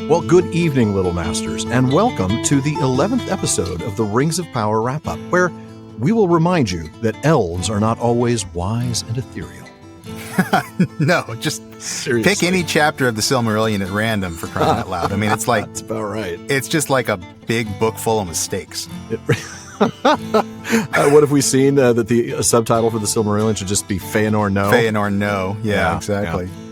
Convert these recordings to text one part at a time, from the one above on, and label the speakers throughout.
Speaker 1: Well, good evening, Little Masters, and welcome to the 11th episode of the Rings of Power Wrap-Up, where we will remind you that elves are not always wise and ethereal.
Speaker 2: No, just seriously. Pick any chapter of the Silmarillion at random, for crying out loud. I mean, it's like...
Speaker 1: That's about right.
Speaker 2: It's just like a big book full of mistakes.
Speaker 1: What have we seen that the subtitle for the Silmarillion should just be Feanor No?
Speaker 2: Feanor No. Yeah, exactly. Yeah.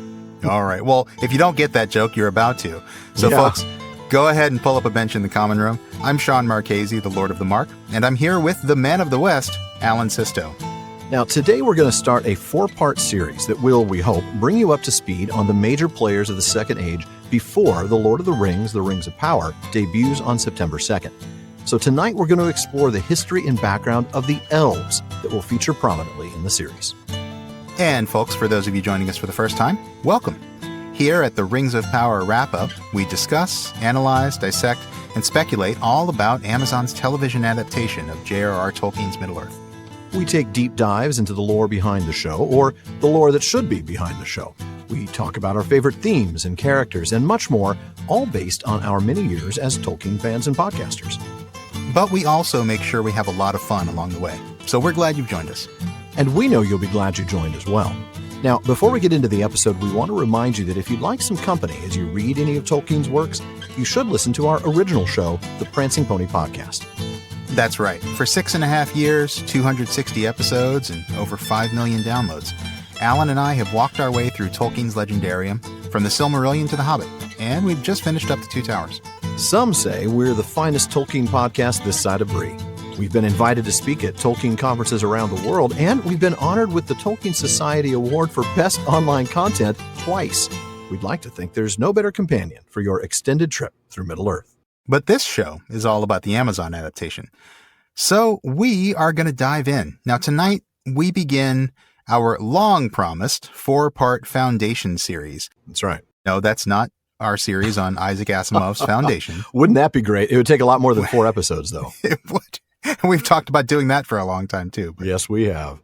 Speaker 2: All right. Well, if you don't get that joke, you're about to. So, folks, go ahead and pull up a bench in the common room. I'm Sean Marchese, the Lord of the Mark, and I'm here with the Man of the West, Alan Sisto.
Speaker 1: Now, today we're going to start a 4-part series that will, we hope, bring you up to speed on the major players of the Second Age before The Lord of the Rings of Power, debuts on September 2nd. So tonight we're going to explore the history and background of the Elves that will feature prominently in the series.
Speaker 2: And folks, for those of you joining us for the first time, welcome. Here at the Rings of Power Wrap-Up, we discuss, analyze, dissect, and speculate all about Amazon's television adaptation of J.R.R. Tolkien's Middle-earth.
Speaker 1: We take deep dives into the lore behind the show, or the lore that should be behind the show. We talk about our favorite themes and characters and much more, all based on our many years as Tolkien fans and podcasters.
Speaker 2: But we also make sure we have a lot of fun along the way. So we're glad you've joined us.
Speaker 1: And we know you'll be glad you joined as well. Now, before we get into the episode, we want to remind you that if you'd like some company as you read any of Tolkien's works, you should listen to our original show, The Prancing Pony Podcast.
Speaker 2: That's right. For 6.5 years, 260 episodes, and over 5 million downloads, Alan and I have walked our way through Tolkien's legendarium, from the Silmarillion to the Hobbit, and we've just finished up the Two Towers.
Speaker 1: Some say we're the finest Tolkien podcast this side of Bree. We've been invited to speak at Tolkien conferences around the world, and we've been honored with the Tolkien Society Award for Best Online Content twice. We'd like to think there's no better companion for your extended trip through Middle-earth.
Speaker 2: But this show is all about the Amazon adaptation. So we are going to dive in. Now tonight, we begin our long-promised 4-part Foundation series.
Speaker 1: That's right.
Speaker 2: No, that's not our series on Isaac Asimov's Foundation.
Speaker 1: Wouldn't that be great? It would take a lot more than 4 episodes, though.
Speaker 2: It would. We've talked about doing that for a long time, too.
Speaker 1: But... Yes, we have.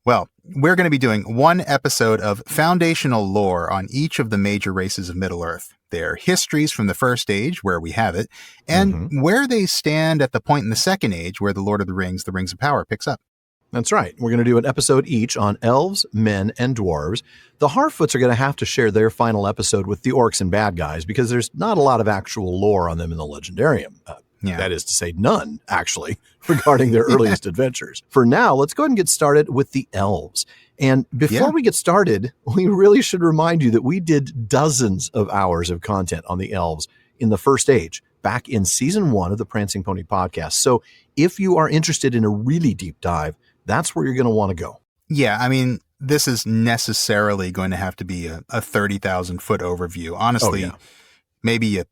Speaker 2: Well, we're going to be doing 1 episode of foundational lore on each of the major races of Middle-earth, their histories from the First Age, where we have it, and where they stand at the point in the Second Age, where the Lord of the Rings of Power picks up.
Speaker 1: That's right. We're going to do an episode each on elves, men, and dwarves. The Harfoots are going to have to share their final episode with the orcs and bad guys because there's not a lot of actual lore on them in the Legendarium. That is to say, none, actually, regarding their earliest adventures. For now, let's go ahead and get started with the elves. And before we get started, we really should remind you that we did dozens of hours of content on the elves in the First Age, back in Season 1 of the Prancing Pony Podcast. So if you are interested in a really deep dive, that's where you're going to want to go.
Speaker 2: Yeah, I mean, this is necessarily going to have to be a 30,000-foot overview. Honestly, maybe a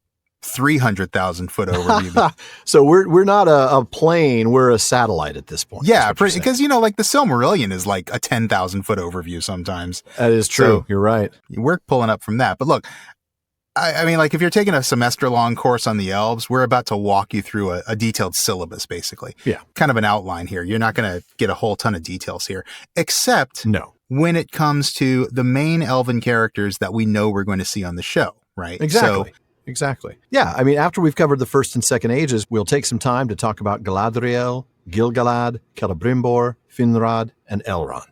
Speaker 2: 300,000-foot overview.
Speaker 1: So we're not a plane, we're a satellite at this point.
Speaker 2: Yeah, because, like the Silmarillion is like a 10,000-foot overview sometimes.
Speaker 1: That is true. So you're right.
Speaker 2: We're pulling up from that. But look, I mean, like if you're taking a semester-long course on the Elves, we're about to walk you through a detailed syllabus, basically.
Speaker 1: Yeah.
Speaker 2: Kind of an outline here. You're not going to get a whole ton of details here, except when it comes to the main elven characters that we know we're going to see on the show, right?
Speaker 1: Exactly. Yeah, I mean, after we've covered the First and Second Ages, we'll take some time to talk about Galadriel, Gil-galad, Celebrimbor, Finrod, and Elrond.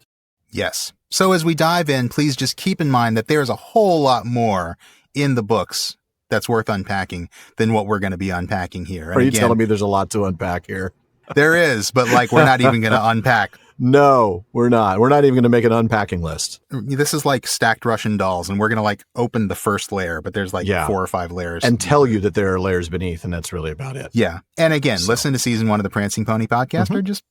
Speaker 2: Yes. So as we dive in, please just keep in mind that there's a whole lot more in the books that's worth unpacking than what we're going to be unpacking here.
Speaker 1: Are you telling me there's a lot to unpack here?
Speaker 2: There is, but we're not even going to unpack.
Speaker 1: No, we're not. We're not even going to make an unpacking list.
Speaker 2: This is like stacked Russian dolls, and we're going to open the first layer, but there's 4 or 5 layers.
Speaker 1: And tell you that there are layers beneath, and that's really about it.
Speaker 2: Yeah. And again, listen to Season 1 of the Prancing Pony Podcast, or just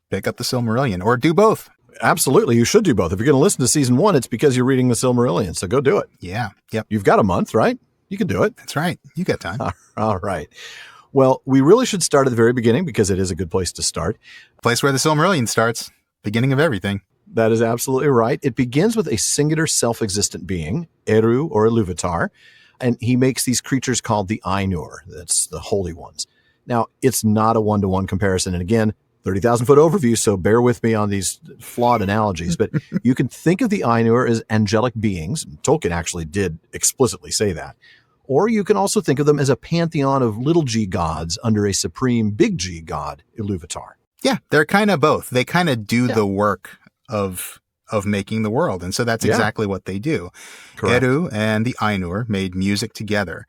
Speaker 2: pick up the Silmarillion, or do both.
Speaker 1: Absolutely. You should do both. If you're going to listen to Season 1, it's because you're reading the Silmarillion, so go do it.
Speaker 2: Yeah. Yep.
Speaker 1: You've got a month, right? You can do it.
Speaker 2: That's right. You got time.
Speaker 1: All right. Well, we really should start at the very beginning because it is a good place to start.
Speaker 2: Place where the Silmarillion starts. Beginning of everything.
Speaker 1: That is absolutely right. It begins with a singular self-existent being, Eru or Iluvatar, and he makes these creatures called the Ainur. That's the holy ones. Now, it's not a one-to-one comparison. And again, 30,000-foot overview, so bear with me on these flawed analogies. But you can think of the Ainur as angelic beings. Tolkien actually did explicitly say that. Or you can also think of them as a pantheon of little g gods under a supreme big G god, Iluvatar.
Speaker 2: Yeah, they're kind of both. They kind of do the work of making the world. And so that's exactly what they do.
Speaker 1: Correct.
Speaker 2: Eru and the Ainur made music together.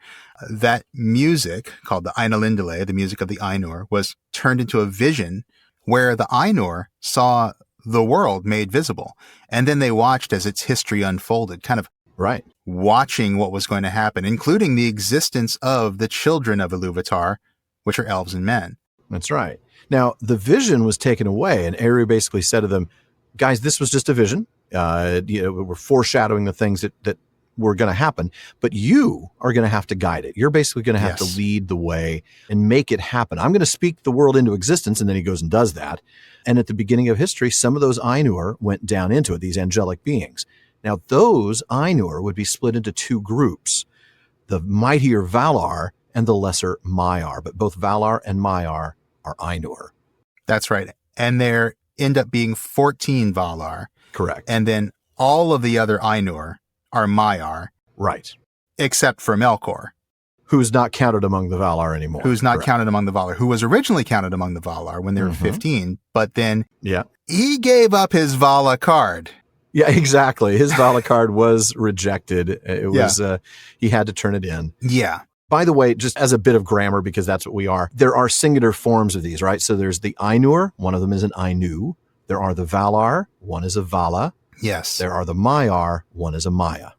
Speaker 2: That music, called the Ainulindale, the music of the Ainur, was turned into a vision where the Ainur saw the world made visible. And then they watched as its history unfolded, kind of watching what was going to happen, including the existence of the children of Iluvatar, which are elves and men.
Speaker 1: That's right. Now, the vision was taken away, and Eru basically said to them, guys, this was just a vision. We're foreshadowing the things that were going to happen, but you are going to have to guide it. You're basically going to have to lead the way and make it happen. I'm going to speak the world into existence, and then he goes and does that. And at the beginning of history, some of those Ainur went down into it, these angelic beings. Now, those Ainur would be split into two groups, the mightier Valar and the lesser Maiar, but both Valar and Maiar are Ainur.
Speaker 2: That's right. And there end up being 14 Valar.
Speaker 1: Correct.
Speaker 2: And then all of the other Ainur are Maiar.
Speaker 1: Right.
Speaker 2: Except for Melkor.
Speaker 1: Who's not counted among the Valar anymore.
Speaker 2: Who's not counted among the Valar. Who was originally counted among the Valar when they were 15. But then he gave up his Vala card.
Speaker 1: Yeah, exactly. His Vala card was rejected. It was he had to turn it in.
Speaker 2: Yeah.
Speaker 1: By the way, just as a bit of grammar, because that's what we are, there are singular forms of these, right? So there's the Ainur, one of them is an Ainu. There are the Valar, one is a Vala.
Speaker 2: Yes.
Speaker 1: There are the Maiar, one is a Maya.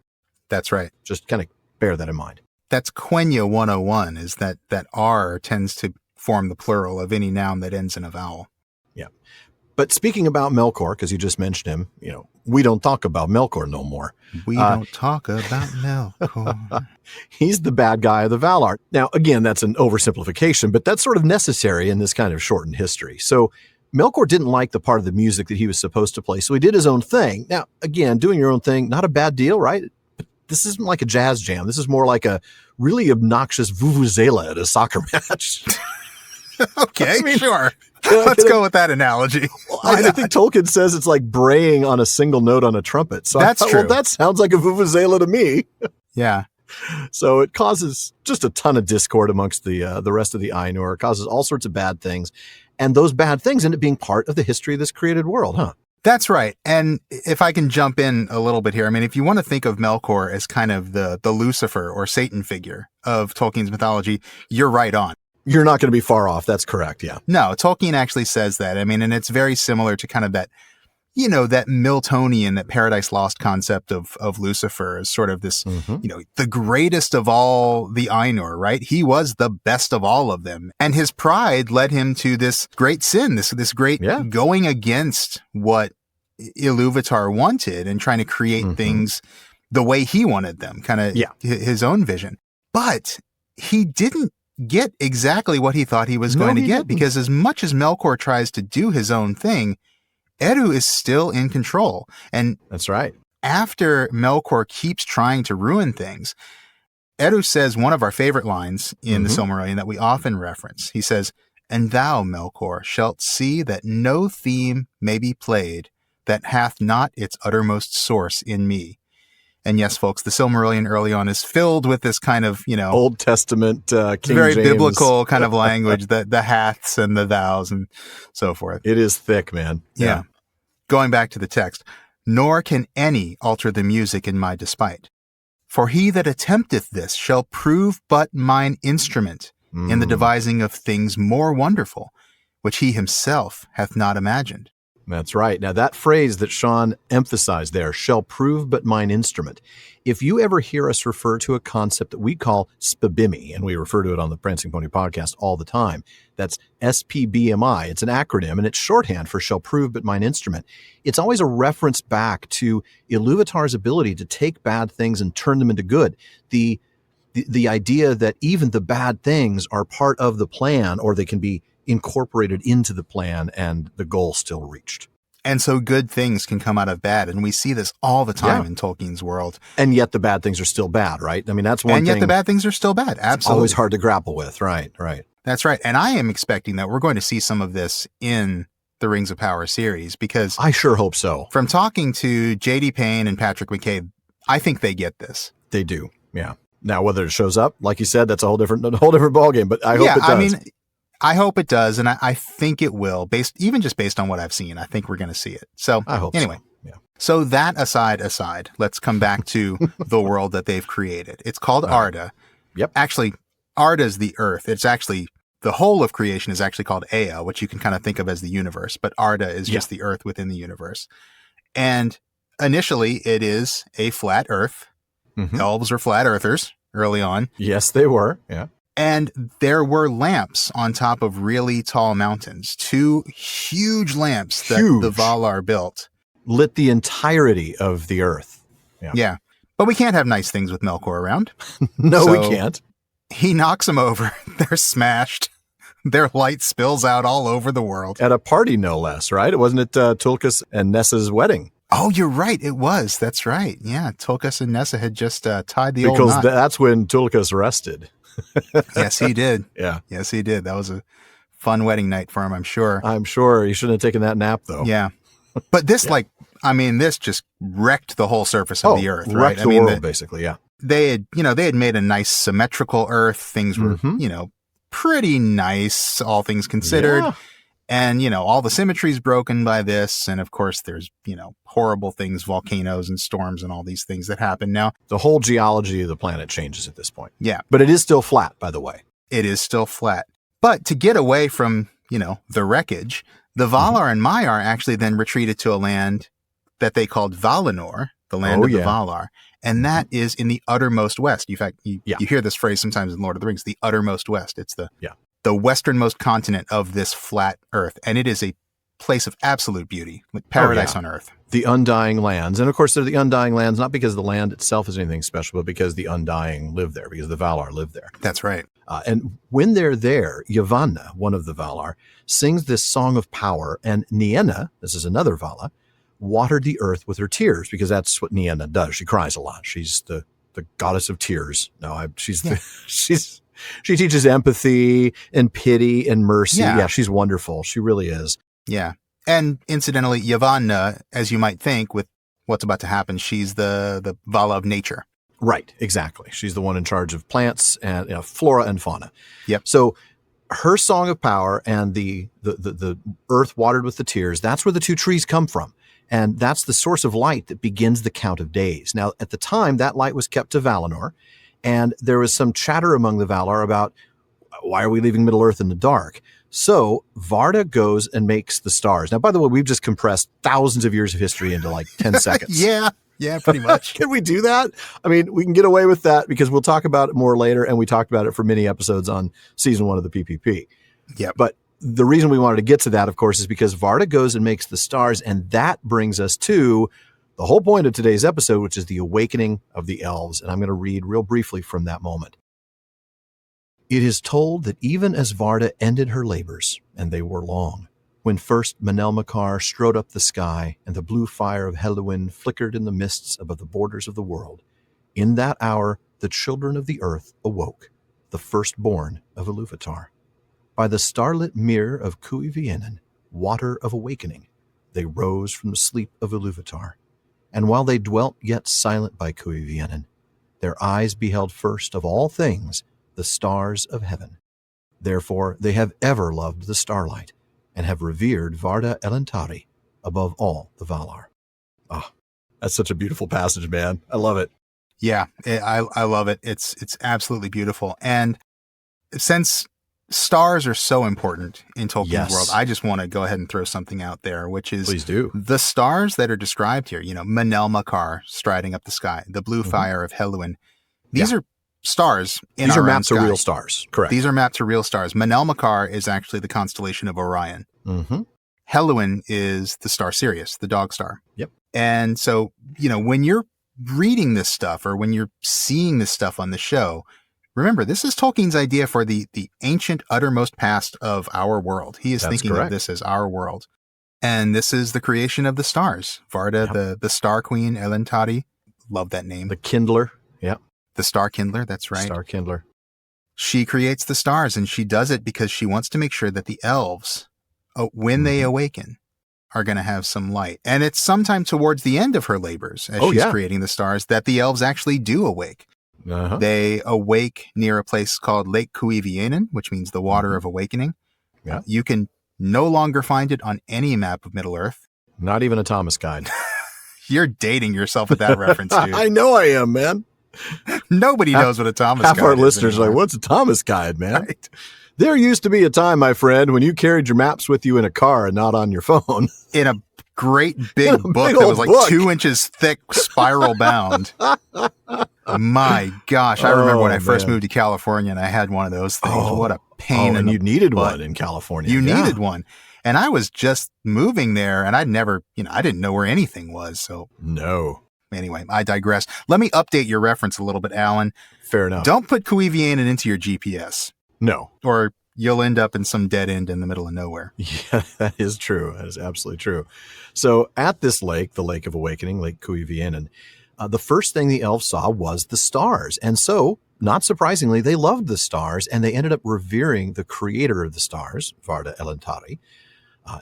Speaker 2: That's right.
Speaker 1: Just kind of bear that in mind.
Speaker 2: That's Quenya 101, is that R tends to form the plural of any noun that ends in a vowel.
Speaker 1: Yeah. But speaking about Melkor, because you just mentioned him, we don't talk about Melkor no more.
Speaker 2: We don't talk about Melkor.
Speaker 1: He's the bad guy of the Valar. Now, again, that's an oversimplification, but that's sort of necessary in this kind of shortened history. So Melkor didn't like the part of the music that he was supposed to play, so he did his own thing. Now, again, doing your own thing, not a bad deal, right? But this isn't like a jazz jam. This is more like a really obnoxious vuvuzela at a soccer match.
Speaker 2: Okay, sure. Let's go with that analogy.
Speaker 1: Well, I think Tolkien says it's like braying on a single note on a trumpet. So
Speaker 2: that's true.
Speaker 1: Well, that sounds like a vuvuzela to me.
Speaker 2: Yeah.
Speaker 1: So it causes just a ton of discord amongst the rest of the Ainur. It causes all sorts of bad things. And those bad things end up being part of the history of this created world, huh?
Speaker 2: That's right. And if I can jump in a little bit here, I mean, if you want to think of Melkor as kind of the Lucifer or Satan figure of Tolkien's mythology, you're right on.
Speaker 1: You're not going to be far off. That's correct. Yeah.
Speaker 2: No, Tolkien actually says that. I mean, and it's very similar to kind of that, that Miltonian, that Paradise Lost concept of Lucifer as sort of this, the greatest of all the Ainur, right? He was the best of all of them. And his pride led him to this great sin, this great going against what Iluvatar wanted and trying to create things the way he wanted them, kind of his own vision. But he didn't get exactly what he thought he was going to get, because as much as Melkor tries to do his own thing, Eru is still in control. And
Speaker 1: that's right.
Speaker 2: After Melkor keeps trying to ruin things, Eru says one of our favorite lines in the Silmarillion that we often reference. He says, "And thou, Melkor, shalt see that no theme may be played that hath not its uttermost source in me." And yes, folks, the Silmarillion early on is filled with this kind of,
Speaker 1: Old Testament, King
Speaker 2: very
Speaker 1: James.
Speaker 2: biblical kind of language, the haths and the thous and so forth.
Speaker 1: It is thick, man.
Speaker 2: Yeah. Going back to the text, "Nor can any alter the music in my despite. For he that attempteth this shall prove but mine instrument in the devising of things more wonderful, which he himself hath not imagined."
Speaker 1: That's right. Now, that phrase that Sean emphasized there, "shall prove but mine instrument." If you ever hear us refer to a concept that we call SPBMI, and we refer to it on the Prancing Pony podcast all the time, that's SPBMI. It's an acronym, and it's shorthand for "shall prove but mine instrument." It's always a reference back to Iluvatar's ability to take bad things and turn them into good. The idea that even the bad things are part of the plan, or they can be incorporated into the plan and the goal still reached.
Speaker 2: And so good things can come out of bad. And we see this all the time in Tolkien's world.
Speaker 1: And yet the bad things are still bad, right? I mean, that's one thing.
Speaker 2: And yet the bad things are still bad. Absolutely.
Speaker 1: It's always hard to grapple with. Right.
Speaker 2: That's right. And I am expecting that we're going to see some of this in the Rings of Power series, because
Speaker 1: I sure hope so.
Speaker 2: From talking to J.D. Payne and Patrick McCabe, I think they get this.
Speaker 1: They do. Yeah. Now, whether it shows up, like you said, that's a whole different ballgame, but I hope it does.
Speaker 2: I mean, I hope it does, and I think it will, based on what I've seen. I think we're going to see it. So
Speaker 1: I hope
Speaker 2: anyway.
Speaker 1: So. Yeah.
Speaker 2: So that aside, let's come back to the world that they've created. It's called Arda.
Speaker 1: Yep.
Speaker 2: Actually, Arda is the earth. It's actually, the whole of creation is actually called Ea, which you can kind of think of as the universe, but Arda is just the earth within the universe. And initially, it is a flat earth. Mm-hmm. Elves are flat earthers early on.
Speaker 1: Yes, they were. Yeah.
Speaker 2: And there were lamps on top of really tall mountains, 2 huge lamps that the Valar built.
Speaker 1: Lit the entirety of the earth.
Speaker 2: Yeah. But we can't have nice things with Melkor around.
Speaker 1: No, we can't.
Speaker 2: He knocks them over. They're smashed. Their light spills out all over the world.
Speaker 1: At a party, no less, right? It wasn't it Tulkas and Nessa's wedding?
Speaker 2: Oh, you're right. It was. That's right. Yeah. Tulkas and Nessa had just tied the old knot.
Speaker 1: Because that's when Tulkas rested.
Speaker 2: Yes, he did.
Speaker 1: Yeah.
Speaker 2: Yes, he did. That was a fun wedding night for him, I'm sure.
Speaker 1: I'm sure. He shouldn't have taken that nap, though.
Speaker 2: Yeah. But this, this just wrecked the whole surface of the earth, right?
Speaker 1: Wrecked the world, basically, yeah.
Speaker 2: They had made a nice symmetrical earth. Things were, pretty nice, all things considered. Yeah. And, all the symmetry's broken by this. And of course, there's, horrible things, volcanoes and storms and all these things that happen now.
Speaker 1: The whole geology of the planet changes at this point.
Speaker 2: Yeah.
Speaker 1: But it is still flat, by the way.
Speaker 2: It is still flat. But to get away from, the wreckage, the Valar and Maiar actually then retreated to a land that they called Valinor, the land of the Valar. And that is in the uttermost west. In fact, you hear this phrase sometimes in Lord of the Rings, the uttermost west. It's the westernmost continent of this flat earth. And it is a place of absolute beauty, like paradise on earth.
Speaker 1: The Undying Lands. And of course, they're the Undying Lands, not because the land itself is anything special, but because the Undying live there, because the Valar live there.
Speaker 2: That's right.
Speaker 1: And when they're there, Yavanna, one of the Valar, sings this song of power, and Nienna, this is another Vala, watered the earth with her tears, because that's what Nienna does. She cries a lot. She's the goddess of tears. She teaches empathy and pity and mercy. Yeah, she's wonderful. She really is.
Speaker 2: Yeah. And incidentally, Yavanna, as you might think, with what's about to happen, she's the Vala of nature.
Speaker 1: Right, exactly. She's the one in charge of plants and flora and fauna.
Speaker 2: Yep.
Speaker 1: So her song of power and the earth watered with the tears, that's where the 2 trees come from. And that's the source of light that begins the count of days. Now, at the time, that light was kept to Valinor, and there was some chatter among the Valar about, why are we leaving Middle-earth in the dark? So Varda goes and makes the stars. Now, by the way, we've just compressed thousands of years of history into like 10 seconds.
Speaker 2: Yeah, pretty much.
Speaker 1: Can we do that? I mean, we can get away with that because we'll talk about it more later, and we talked about it for many episodes on season 1 of the PPP.
Speaker 2: Yeah.
Speaker 1: But the reason we wanted to get to that, of course, is because Varda goes and makes the stars, and that brings us to the whole point of today's episode, which is the awakening of the elves. And I'm going to read real briefly from that moment. It is told that even as Varda ended her labors, and they were long, when first Manel-Makar strode up the sky and the blue fire of Helluin flickered in the mists above the borders of the world, in that hour the children of the earth awoke, the firstborn of Iluvatar. By the starlit mirror of Cuiviénen, water of awakening, they rose from the sleep of Iluvatar. And while they dwelt yet silent by Cuiviénen, their eyes beheld first of all things the stars of heaven. Therefore they have ever loved the starlight, and have revered Varda Elentari above all the Valar. Ah, that's such a beautiful passage, man. I love it.
Speaker 2: Yeah, I love it. It's absolutely beautiful. And since stars are so important in Tolkien's world, I just want to go ahead and throw something out there, which is
Speaker 1: Please do.
Speaker 2: The stars that are described here, Manel-Makar striding up the sky, the blue fire of Helluin. These are stars in
Speaker 1: These
Speaker 2: our
Speaker 1: are
Speaker 2: own
Speaker 1: mapped
Speaker 2: sky.
Speaker 1: to real stars. Correct.
Speaker 2: These are mapped to real stars. Manel-Makar is actually the constellation of Orion.
Speaker 1: Mm-hmm.
Speaker 2: Helluin is the star Sirius, the dog star.
Speaker 1: Yep.
Speaker 2: And so, when you're reading this stuff or when you're seeing this stuff on the show, remember, this is Tolkien's idea for the ancient uttermost past of our world. He is thinking of this as our world. And this is the creation of the stars. Varda, the Star Queen, Elentari. Love that name.
Speaker 1: The Kindler. Yeah.
Speaker 2: The Star Kindler, that's right.
Speaker 1: Star Kindler.
Speaker 2: She creates the stars, and she does it because she wants to make sure that the elves, when they awaken, are going to have some light. And it's sometime towards the end of her labors, as she's creating the stars, that the elves actually do awake.
Speaker 1: Uh-huh.
Speaker 2: They awake near a place called Lake Cuivianen, which means the water of awakening.
Speaker 1: Yeah.
Speaker 2: You can no longer find it on any map of Middle-earth.
Speaker 1: Not even a Thomas guide.
Speaker 2: You're dating yourself with that reference, dude.
Speaker 1: I know I am, man.
Speaker 2: Nobody knows what a Thomas guide is.
Speaker 1: Half our listeners are like, what's a Thomas guide, man?
Speaker 2: Right.
Speaker 1: There used to be a time, my friend, when you carried your maps with you in a car and not on your phone.
Speaker 2: In a great big book that was like 2 inches thick, spiral bound. My gosh. I remember when I first moved to California and I had one of those things. What a pain.
Speaker 1: And you needed one in California.
Speaker 2: You needed one. And I was just moving there and I'd never, I didn't know where anything was. So
Speaker 1: no.
Speaker 2: Anyway, I digress. Let me update your reference a little bit, Alan.
Speaker 1: Fair enough.
Speaker 2: Don't put Cuivianen into your GPS.
Speaker 1: No.
Speaker 2: Or you'll end up in some dead end in the middle of nowhere.
Speaker 1: Yeah, that is true. That is absolutely true. So at this lake, the Lake of Awakening, Lake Cuivianen, the first thing the elves saw was the stars. And so, not surprisingly, they loved the stars and they ended up revering the creator of the stars, Varda Elantari.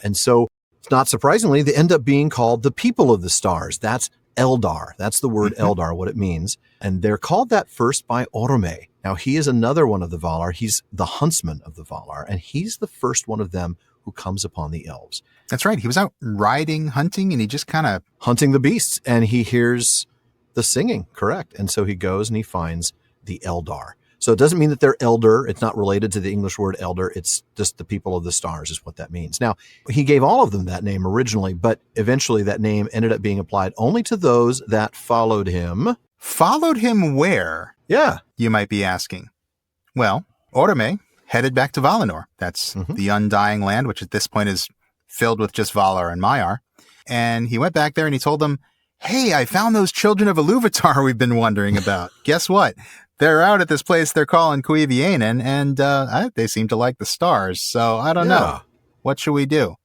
Speaker 1: And so, not surprisingly, they end up being called the people of the stars. That's Eldar. That's the word Eldar, what it means. And they're called that first by Orome. Now, he is another one of the Valar. He's the huntsman of the Valar, and he's the first one of them who comes upon the elves.
Speaker 2: That's right. He was out riding, hunting, and he just kind of...
Speaker 1: hunting the beasts, and he hears the singing, correct. And so he goes and he finds the Eldar. So it doesn't mean that they're elder. It's not related to the English word elder. It's just the people of the stars is what that means. Now, he gave all of them that name originally, but eventually that name ended up being applied only to those that followed him.
Speaker 2: Followed him where?
Speaker 1: Yeah.
Speaker 2: You might be asking. Well, Orome headed back to Valinor. That's the undying land, which at this point is filled with just Valar and Maiar. And he went back there and he told them, hey, I found those children of Iluvatar we've been wondering about. Guess what? They're out at this place they're calling Cuivianen, and they seem to like the stars. So I don't know. What should we do?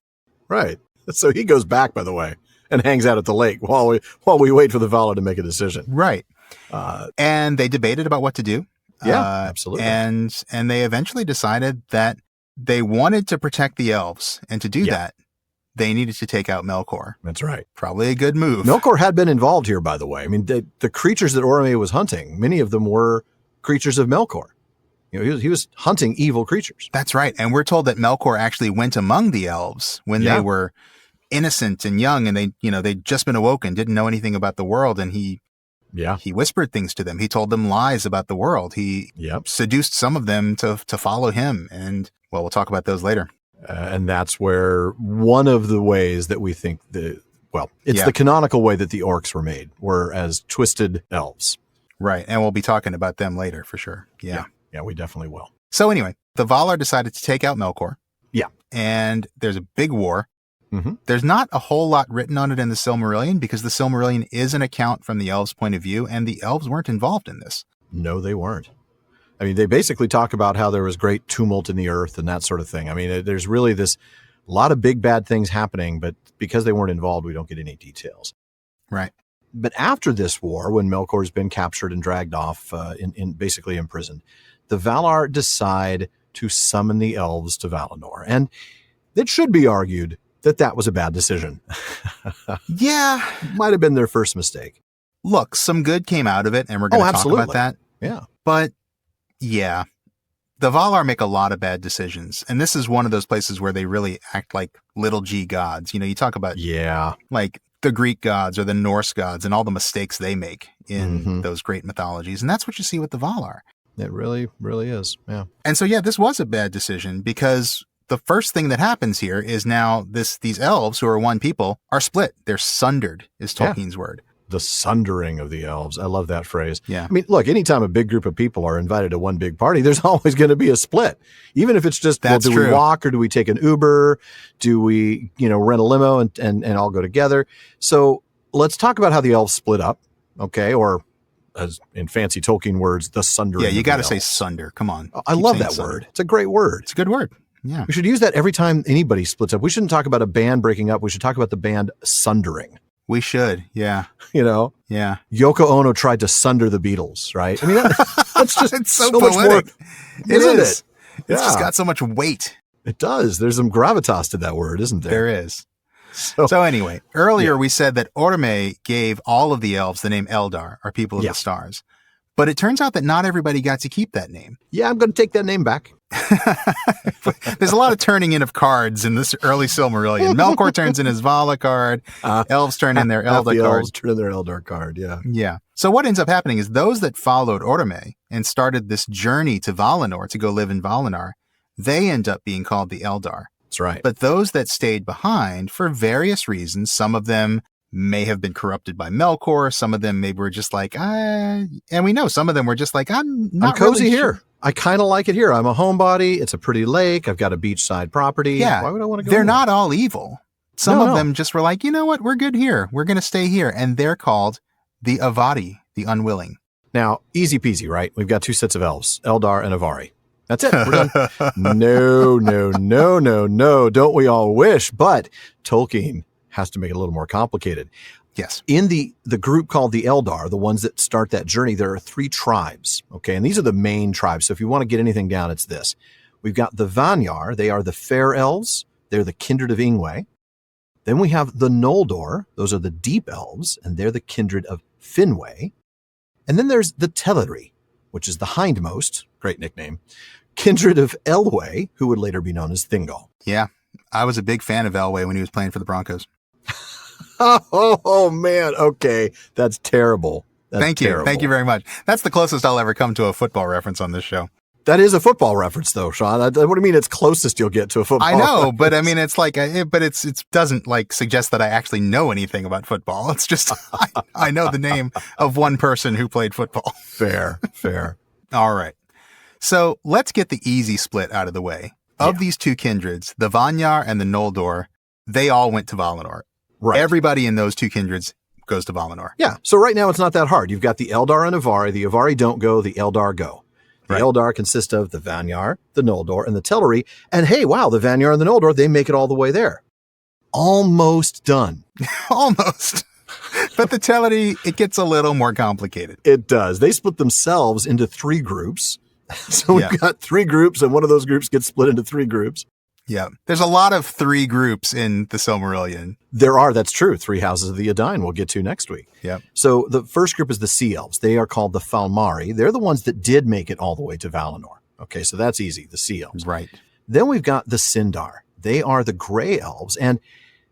Speaker 1: Right. So he goes back, by the way, and hangs out at the lake while we wait for the Valar to make a decision.
Speaker 2: Right. And they debated about what to do.
Speaker 1: Yeah, absolutely.
Speaker 2: And they eventually decided that they wanted to protect the elves. And to do that, they needed to take out Melkor.
Speaker 1: That's right.
Speaker 2: Probably a good move.
Speaker 1: Melkor had been involved here, by the way. I mean, the creatures that Orome was hunting, many of them were creatures of Melkor. He was hunting evil creatures.
Speaker 2: That's right. And we're told that Melkor actually went among the elves when they were innocent and young, and they'd just been awoken, didn't know anything about the world, and he whispered things to them. He told them lies about the world. He seduced some of them to follow him. And, well, we'll talk about those later.
Speaker 1: And that's where one of the ways that we think the canonical way that the orcs were made, were as twisted elves.
Speaker 2: Right. And we'll be talking about them later for sure. Yeah,
Speaker 1: we definitely will.
Speaker 2: So anyway, the Valar decided to take out Melkor.
Speaker 1: Yeah.
Speaker 2: And there's a big war.
Speaker 1: Mm-hmm.
Speaker 2: There's not a whole lot written on it in the Silmarillion because the Silmarillion is an account from the elves' point of view, and the elves weren't involved in this.
Speaker 1: No, they weren't. I mean, they basically talk about how there was great tumult in the earth and that sort of thing. I mean, there's really a lot of big bad things happening, but because they weren't involved, we don't get any details.
Speaker 2: Right.
Speaker 1: But after this war, when Melkor's been captured and dragged off, in basically imprisoned, the Valar decide to summon the elves to Valinor. And it should be argued that was a bad decision.
Speaker 2: Yeah.
Speaker 1: Might have been their first mistake.
Speaker 2: Look, some good came out of it, and we're going to talk about that.
Speaker 1: Yeah.
Speaker 2: But yeah, the Valar make a lot of bad decisions. And this is one of those places where they really act like little g gods. You talk about like the Greek gods or the Norse gods and all the mistakes they make in those great mythologies. And that's what you see with the Valar.
Speaker 1: It really, really is. Yeah.
Speaker 2: And so, this was a bad decision because the first thing that happens here is now these elves who are one people are split. They're sundered is Tolkien's word.
Speaker 1: The sundering of the elves. I love that phrase.
Speaker 2: Yeah.
Speaker 1: I mean, look, anytime a big group of people are invited to one big party, there's always going to be a split. Even if it's just, do we walk or do we take an Uber? Do we, rent a limo and all go together? So let's talk about how the elves split up. Okay. Or as in fancy Tolkien words, the sundering.
Speaker 2: Yeah. You got to say sunder. Come on.
Speaker 1: I love that word. It's a great word.
Speaker 2: It's a good word. Yeah.
Speaker 1: We should use that every time anybody splits up. We shouldn't talk about a band breaking up. We should talk about the band sundering.
Speaker 2: We should, yeah.
Speaker 1: Yeah. Yoko Ono tried to sunder the Beatles, right? I mean, that's just
Speaker 2: it's so
Speaker 1: much more, isn't it?
Speaker 2: It's just got so much weight.
Speaker 1: It does. There's some gravitas to that word, isn't there?
Speaker 2: There is. So anyway, earlier we said that Orome gave all of the elves the name Eldar, or people of the stars. But it turns out that not everybody got to keep that name.
Speaker 1: Yeah, I'm going to take that name back.
Speaker 2: There's a lot of turning in of cards in this early Silmarillion. Melkor turns in his Vala card. Elves turn in their Eldar card.
Speaker 1: Elves turn in their Eldar card, yeah.
Speaker 2: Yeah. So what ends up happening is those that followed Orome and started this journey to Valinor to go live in Valinor, they end up being called the Eldar.
Speaker 1: That's right.
Speaker 2: But those that stayed behind, for various reasons, some of them may have been corrupted by Melkor. Some of them maybe were just like, and we know some of them were just like, I'm
Speaker 1: cozy
Speaker 2: really
Speaker 1: here. I kind of like it here. I'm a homebody. It's a pretty lake. I've got a beachside property.
Speaker 2: Yeah.
Speaker 1: Why would I want to go
Speaker 2: They're
Speaker 1: there?
Speaker 2: not all evil. Some of them just were like, you know what? We're good here. We're going to stay here. And they're called the Avari, the unwilling.
Speaker 1: Now, easy peasy, right? We've got two sets of elves, Eldar and Avari. That's it. We're done. No. Don't we all wish? But Tolkien has to make it a little more complicated.
Speaker 2: Yes.
Speaker 1: In the group called the Eldar, the ones that start that journey, there are 3 tribes. Okay. And these are the main tribes. So if you want to get anything down, it's this. We've got the Vanyar. They are the fair elves. They're the kindred of Ingwe. Then we have the Noldor. Those are the deep elves, and they're the kindred of Finwë. And then there's the Teleri, which is the hindmost, great nickname, kindred of Elwë, who would later be known as Thingol.
Speaker 2: Yeah. I was a big fan of Elwë when he was playing for the Broncos.
Speaker 1: Oh, man. Okay. That's terrible.
Speaker 2: Thank you. Thank you very much. That's the closest I'll ever come to a football reference on this show.
Speaker 1: That is a football reference, though, Sean. What do you mean it's closest you'll get to a football
Speaker 2: I know,
Speaker 1: reference?
Speaker 2: but I mean, it's like, it doesn't like suggest that I actually know anything about football. It's just, I know the name of one person who played football.
Speaker 1: Fair.
Speaker 2: All right. So let's get the easy split out of the way. Of these two kindreds, the Vanyar and the Noldor, they all went to Valinor.
Speaker 1: Right.
Speaker 2: Everybody in those two kindreds goes to Valinor.
Speaker 1: Yeah. So right now it's not that hard. You've got the Eldar and Avari. The Avari don't go. The Eldar go. The Eldar consist of the Vanyar, the Noldor, and the Teleri. And hey, wow, the Vanyar and the Noldor, they make it all the way there. Almost done.
Speaker 2: Almost. But the Teleri, it gets a little more complicated.
Speaker 1: It does. They split themselves into 3 groups. So we've got 3 groups, and one of those groups gets split into 3 groups.
Speaker 2: Yeah. There's a lot of 3 groups in the Silmarillion.
Speaker 1: There are. That's true. 3 houses of the Edain we'll get to next week.
Speaker 2: Yeah.
Speaker 1: So the first group is the Sea Elves. They are called the Falmari. They're the ones that did make it all the way to Valinor. Okay, so that's easy, the Sea Elves.
Speaker 2: Right.
Speaker 1: Then we've got the Sindar. They are the Gray Elves. And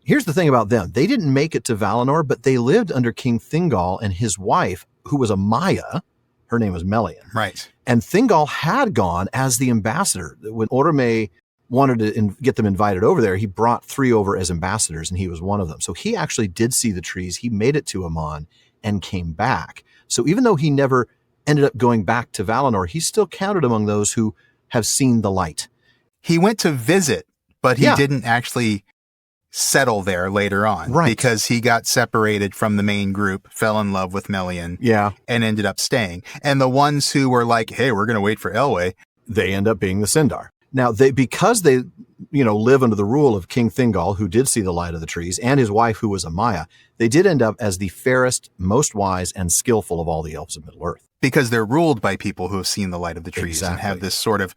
Speaker 1: here's the thing about them. They didn't make it to Valinor, but they lived under King Thingol and his wife, who was a Maya. Her name was Melian.
Speaker 2: Right.
Speaker 1: And Thingol had gone as the ambassador. When Orome wanted to get them invited over there, he brought 3 over as ambassadors, and he was one of them. So he actually did see the trees. He made it to Aman and came back. So even though he never ended up going back to Valinor, he's still counted among those who have seen the light.
Speaker 2: He went to visit, but he didn't actually settle there later on.
Speaker 1: Right.
Speaker 2: Because he got separated from the main group, fell in love with Melian, and ended up staying. And the ones who were like, hey, we're going to wait for Elwë,
Speaker 1: they end up being the Sindar. Now, because they, live under the rule of King Thingol, who did see the light of the trees, and his wife, who was a Maya, they did end up as the fairest, most wise, and skillful of all the elves of Middle-earth.
Speaker 2: Because they're ruled by people who have seen the light of the trees and have this sort of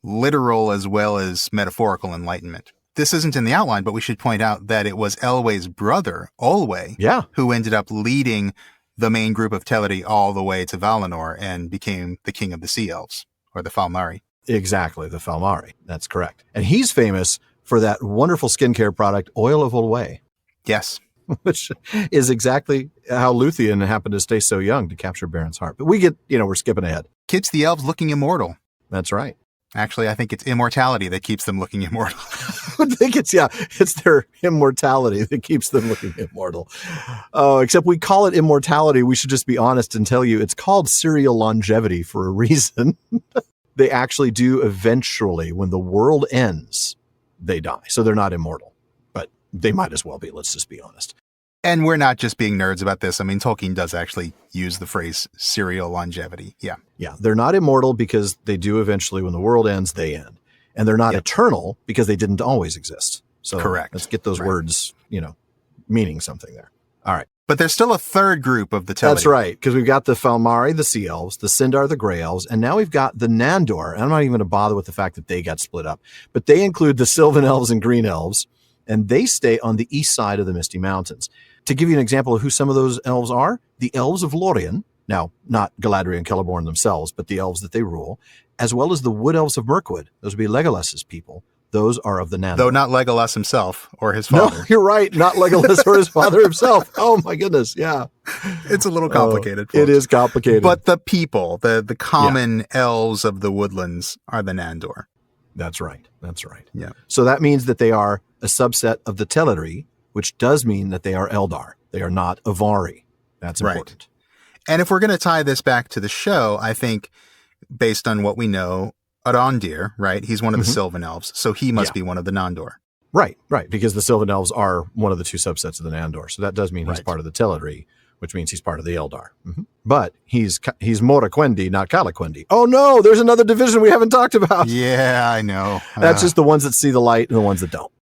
Speaker 2: literal as well as metaphorical enlightenment. This isn't in the outline, but we should point out that it was Elwë's brother, Olwë, who ended up leading the main group of Teleri all the way to Valinor and became the king of the Sea Elves, or the Falmari.
Speaker 1: Exactly, the Falmari. That's correct. And he's famous for that wonderful skincare product, Oil of Olwë.
Speaker 2: Yes.
Speaker 1: Which is exactly how Luthien happened to stay so young to capture Baron's heart. But we get, we're skipping ahead.
Speaker 2: Keeps the elves looking immortal.
Speaker 1: That's right.
Speaker 2: Actually, I think it's immortality that keeps them looking immortal.
Speaker 1: I think it's their immortality that keeps them looking immortal. Except we call it immortality. We should just be honest and tell you it's called serial longevity for a reason. They actually do eventually, when the world ends, they die. So they're not immortal, but they might as well be. Let's just be honest.
Speaker 2: And we're not just being nerds about this. I mean, Tolkien does actually use the phrase serial longevity. Yeah.
Speaker 1: Yeah. They're not immortal because they do eventually, when the world ends, they end. And they're not eternal because they didn't always exist. So
Speaker 2: correct.
Speaker 1: Let's get those words, meaning something there. All right.
Speaker 2: But there's still a third group of the Teleri.
Speaker 1: That's right, because we've got the Falmari, the Sea Elves, the Sindar, the Grey Elves, and now we've got the Nandor. And I'm not even going to bother with the fact that they got split up, but they include the Sylvan Elves and Green Elves, and they stay on the east side of the Misty Mountains. To give you an example of who some of those elves are, the Elves of Lorien, Now, not Galadriel and Celebrimbor themselves, but the elves that they rule, as well as the wood elves of Mirkwood. Those would be Legolas's people. Those are of the Nandor.
Speaker 2: Though not Legolas himself or his father.
Speaker 1: No, you're right. Not Legolas or his father himself. Oh, my goodness. Yeah.
Speaker 2: It's a little complicated.
Speaker 1: It is complicated.
Speaker 2: But the people, the common elves of the woodlands are the Nandor.
Speaker 1: That's right. That's right.
Speaker 2: Yeah.
Speaker 1: So that means that they are a subset of the Teleri, which does mean that they are Eldar. They are not Avari. That's important.
Speaker 2: Right. And if we're going to tie this back to the show, I think based on what we know, Arondir, right? He's one of the Sylvan elves, so he must be one of the Nandor.
Speaker 1: Right, because the Sylvan elves are one of the two subsets of the Nandor. So that does mean he's part of the Teleri, which means he's part of the Eldar. But he's Moraquendi, not Calaquendi. Oh no, there's another division we haven't talked about.
Speaker 2: Yeah, I know.
Speaker 1: That's just the ones that see the light and the ones that don't.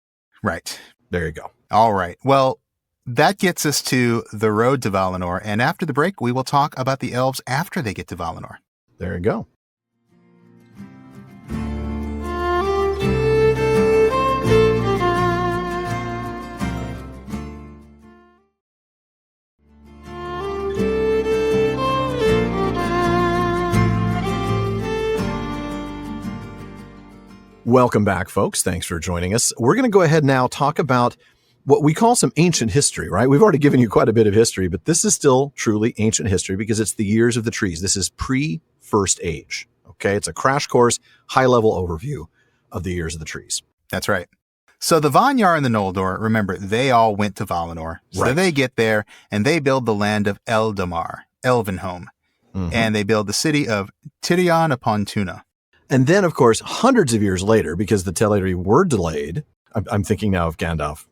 Speaker 2: Right.
Speaker 1: There you go.
Speaker 2: All right. Well, that gets us to the road to Valinor. And after the break, we will talk about the elves after they get to Valinor.
Speaker 1: There you go. Welcome back, folks. Thanks for joining us. We're going to go ahead now talk about what we call some ancient history, right? We've already given you quite a bit of history, but this is still truly ancient history because it's the years of the trees. This is pre-First Age, okay? It's a crash course, high-level overview of the years of the trees.
Speaker 2: That's right. So the Vanyar and the Noldor, remember, they all went to Valinor. So they get there, and they build the land of Eldamar, Elvenhome, and they build the city of Tirion upon Tuna.
Speaker 1: And then, of course, hundreds of years later, because the Teleri were delayed, I'm thinking now of Gandalf,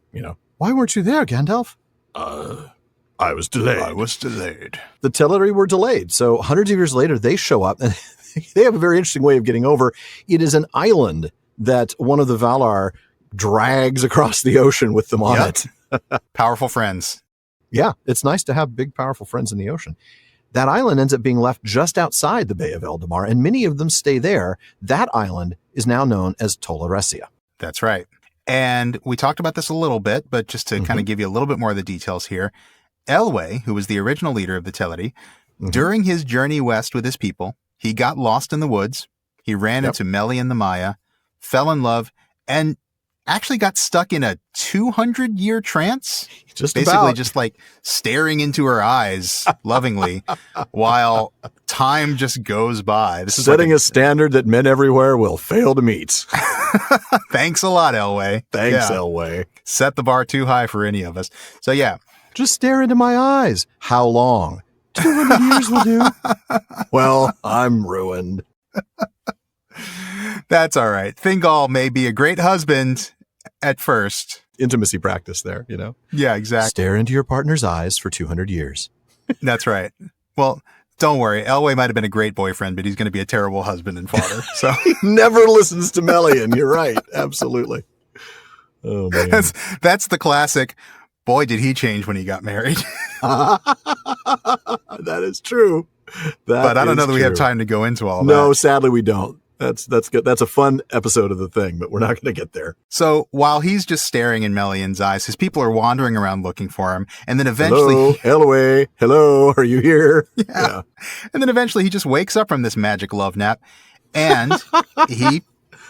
Speaker 1: why weren't you there, Gandalf?
Speaker 3: I was delayed.
Speaker 1: The Teleri were delayed. So hundreds of years later, they show up, and they have a very interesting way of getting over. It is an island that one of the Valar drags across the ocean with them on it.
Speaker 2: Powerful friends.
Speaker 1: Yeah, it's nice to have big, powerful friends in the ocean. That island ends up being left just outside the Bay of Eldamar, and many of them stay there. That island is now known as Tolaresia.
Speaker 2: That's right. And we talked about this a little bit, but just to kind of give you a little bit more of the details here, Elwë, who was the original leader of the Teleri, during his journey west with his people, he got lost in the woods. He ran into Melian the Maya, fell in love, and actually got stuck in a 200-year trance. Just like staring into her eyes lovingly while time just goes by.
Speaker 1: This is setting a standard that men everywhere will fail to meet.
Speaker 2: Thanks a lot, Elwë.
Speaker 1: Thanks, Elwë.
Speaker 2: Set the bar too high for any of us. So yeah.
Speaker 1: Just stare into my eyes. How long? 200 years will do. Well, I'm ruined.
Speaker 2: That's all right. Thingol may be a great husband at first.
Speaker 1: Intimacy practice there,
Speaker 2: Yeah, exactly.
Speaker 1: Stare into your partner's eyes for 200 years.
Speaker 2: That's right. Well, don't worry. Elwë might have been a great boyfriend, but he's going to be a terrible husband and father. So
Speaker 1: he never listens to Melian. You're right. Absolutely. Oh, man.
Speaker 2: That's the classic. Boy, did he change when he got married.
Speaker 1: That is true.
Speaker 2: But I don't know that we have time to go into all that.
Speaker 1: No, sadly we don't. That's good. That's a fun episode of the thing, but we're not going to get there.
Speaker 2: So while he's just staring in Melian's eyes, his people are wandering around looking for him. And then eventually...
Speaker 1: Hello, are you here?
Speaker 2: Yeah. And then eventually he just wakes up from this magic love nap and he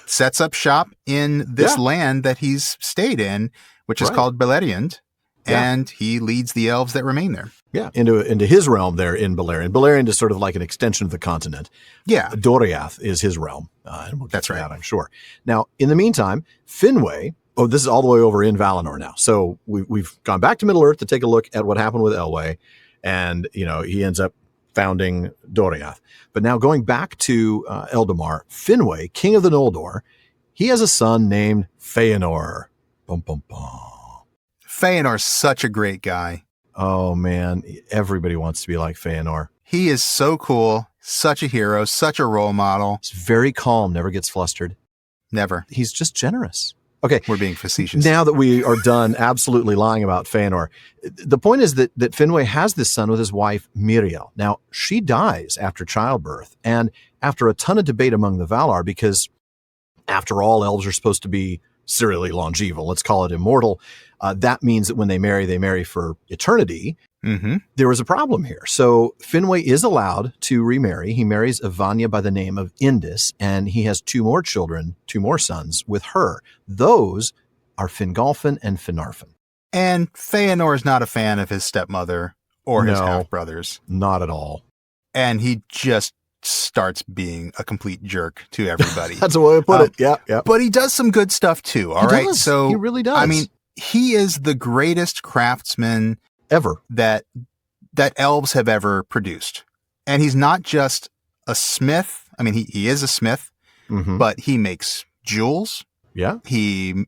Speaker 2: sets up shop in this land that he's stayed in, which is called Beleriand. And he leads the elves that remain there.
Speaker 1: Yeah, into his realm there in Beleriand. Beleriand is sort of like an extension of the continent.
Speaker 2: Yeah.
Speaker 1: Doriath is his realm. And we'll get
Speaker 2: That's
Speaker 1: to
Speaker 2: right.
Speaker 1: that, I'm sure. Now, in the meantime, Finwë, this is all the way over in Valinor now. So we've gone back to Middle-earth to take a look at what happened with Elwë. And, he ends up founding Doriath. But now going back to Eldamar, Finwë, king of the Noldor, he has a son named Feanor. Bum, bum, bum.
Speaker 2: Feanor's such a great guy.
Speaker 1: Oh, man. Everybody wants to be like Feanor.
Speaker 2: He is so cool, such a hero, such a role model.
Speaker 1: He's very calm, never gets flustered.
Speaker 2: Never.
Speaker 1: He's just generous. Okay.
Speaker 2: We're being facetious.
Speaker 1: Now that we are done absolutely lying about Feanor, the point is that Finwë has this son with his wife, Miriel. Now, she dies after childbirth and after a ton of debate among the Valar because, after all, elves are supposed to be serially longeval. Let's call it immortal. That means that when they marry for eternity.
Speaker 2: Mm-hmm.
Speaker 1: There was a problem here. So Finwë is allowed to remarry. He marries a Vanya by the name of Indis, and he has two more sons with her. Those are Fingolfin and Finarfin.
Speaker 2: And Feanor is not a fan of his stepmother or his half-brothers.
Speaker 1: Not at all.
Speaker 2: And he just starts being a complete jerk to everybody.
Speaker 1: That's the way I put it. Yeah.
Speaker 2: But he does some good stuff too, all right?
Speaker 1: Does.
Speaker 2: So
Speaker 1: he really does.
Speaker 2: I mean, he is the greatest craftsman
Speaker 1: ever
Speaker 2: that elves have ever produced. And he's not just a smith. I mean, he is a smith, but he makes jewels.
Speaker 1: Yeah.
Speaker 2: He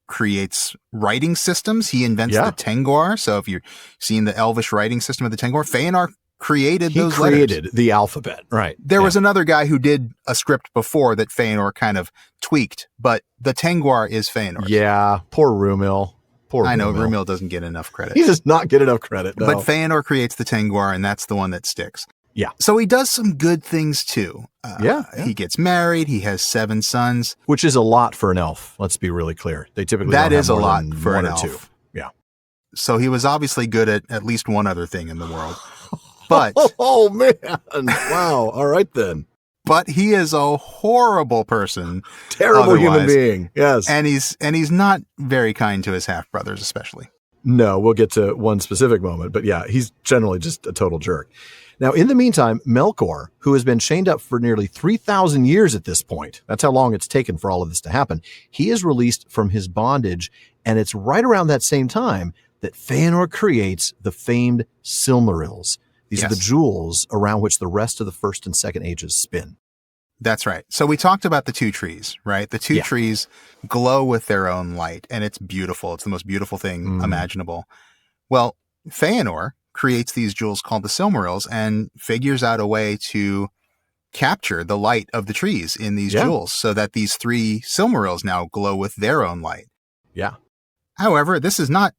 Speaker 2: creates writing systems. He invents the Tengwar. So if you're seeing the elvish writing system of the Tengwar, Feanor created those letters. He created
Speaker 1: the alphabet, right.
Speaker 2: There was another guy who did a script before that Feanor kind of tweaked, but the Tengwar is Feanor's.
Speaker 1: Yeah, poor Rumil.
Speaker 2: I know, Rumil doesn't get enough credit.
Speaker 1: He does not get enough credit, no.
Speaker 2: But Feanor creates the Tengwar, and that's the one that sticks.
Speaker 1: Yeah.
Speaker 2: So he does some good things, too.
Speaker 1: Yeah.
Speaker 2: He gets married. He has 7 sons.
Speaker 1: Which is a lot for an elf. Let's be really clear. They typically
Speaker 2: that
Speaker 1: don't
Speaker 2: is
Speaker 1: have
Speaker 2: a
Speaker 1: more
Speaker 2: lot
Speaker 1: than
Speaker 2: for
Speaker 1: one
Speaker 2: an
Speaker 1: or
Speaker 2: elf.
Speaker 1: two. Yeah.
Speaker 2: So he was obviously good at least one other thing in the world. But
Speaker 1: oh, man. Wow. All right, then.
Speaker 2: But he is a horrible person.
Speaker 1: Terrible human being. Yes.
Speaker 2: And he's not very kind to his half-brothers, especially.
Speaker 1: No, we'll get to one specific moment. But yeah, he's generally just a total jerk. Now, in the meantime, Melkor, who has been chained up for nearly 3,000 years at this point, that's how long it's taken for all of this to happen, he is released from his bondage, and it's right around that same time that Feanor creates the famed Silmarils. These are the jewels around which the rest of the first and second ages spin.
Speaker 2: That's right. So we talked about the 2 trees, right? The 2 trees glow with their own light, and it's beautiful. It's the most beautiful thing imaginable. Well, Feanor creates these jewels called the Silmarils and figures out a way to capture the light of the trees in these jewels so that these 3 Silmarils now glow with their own light.
Speaker 1: Yeah.
Speaker 2: However, this is not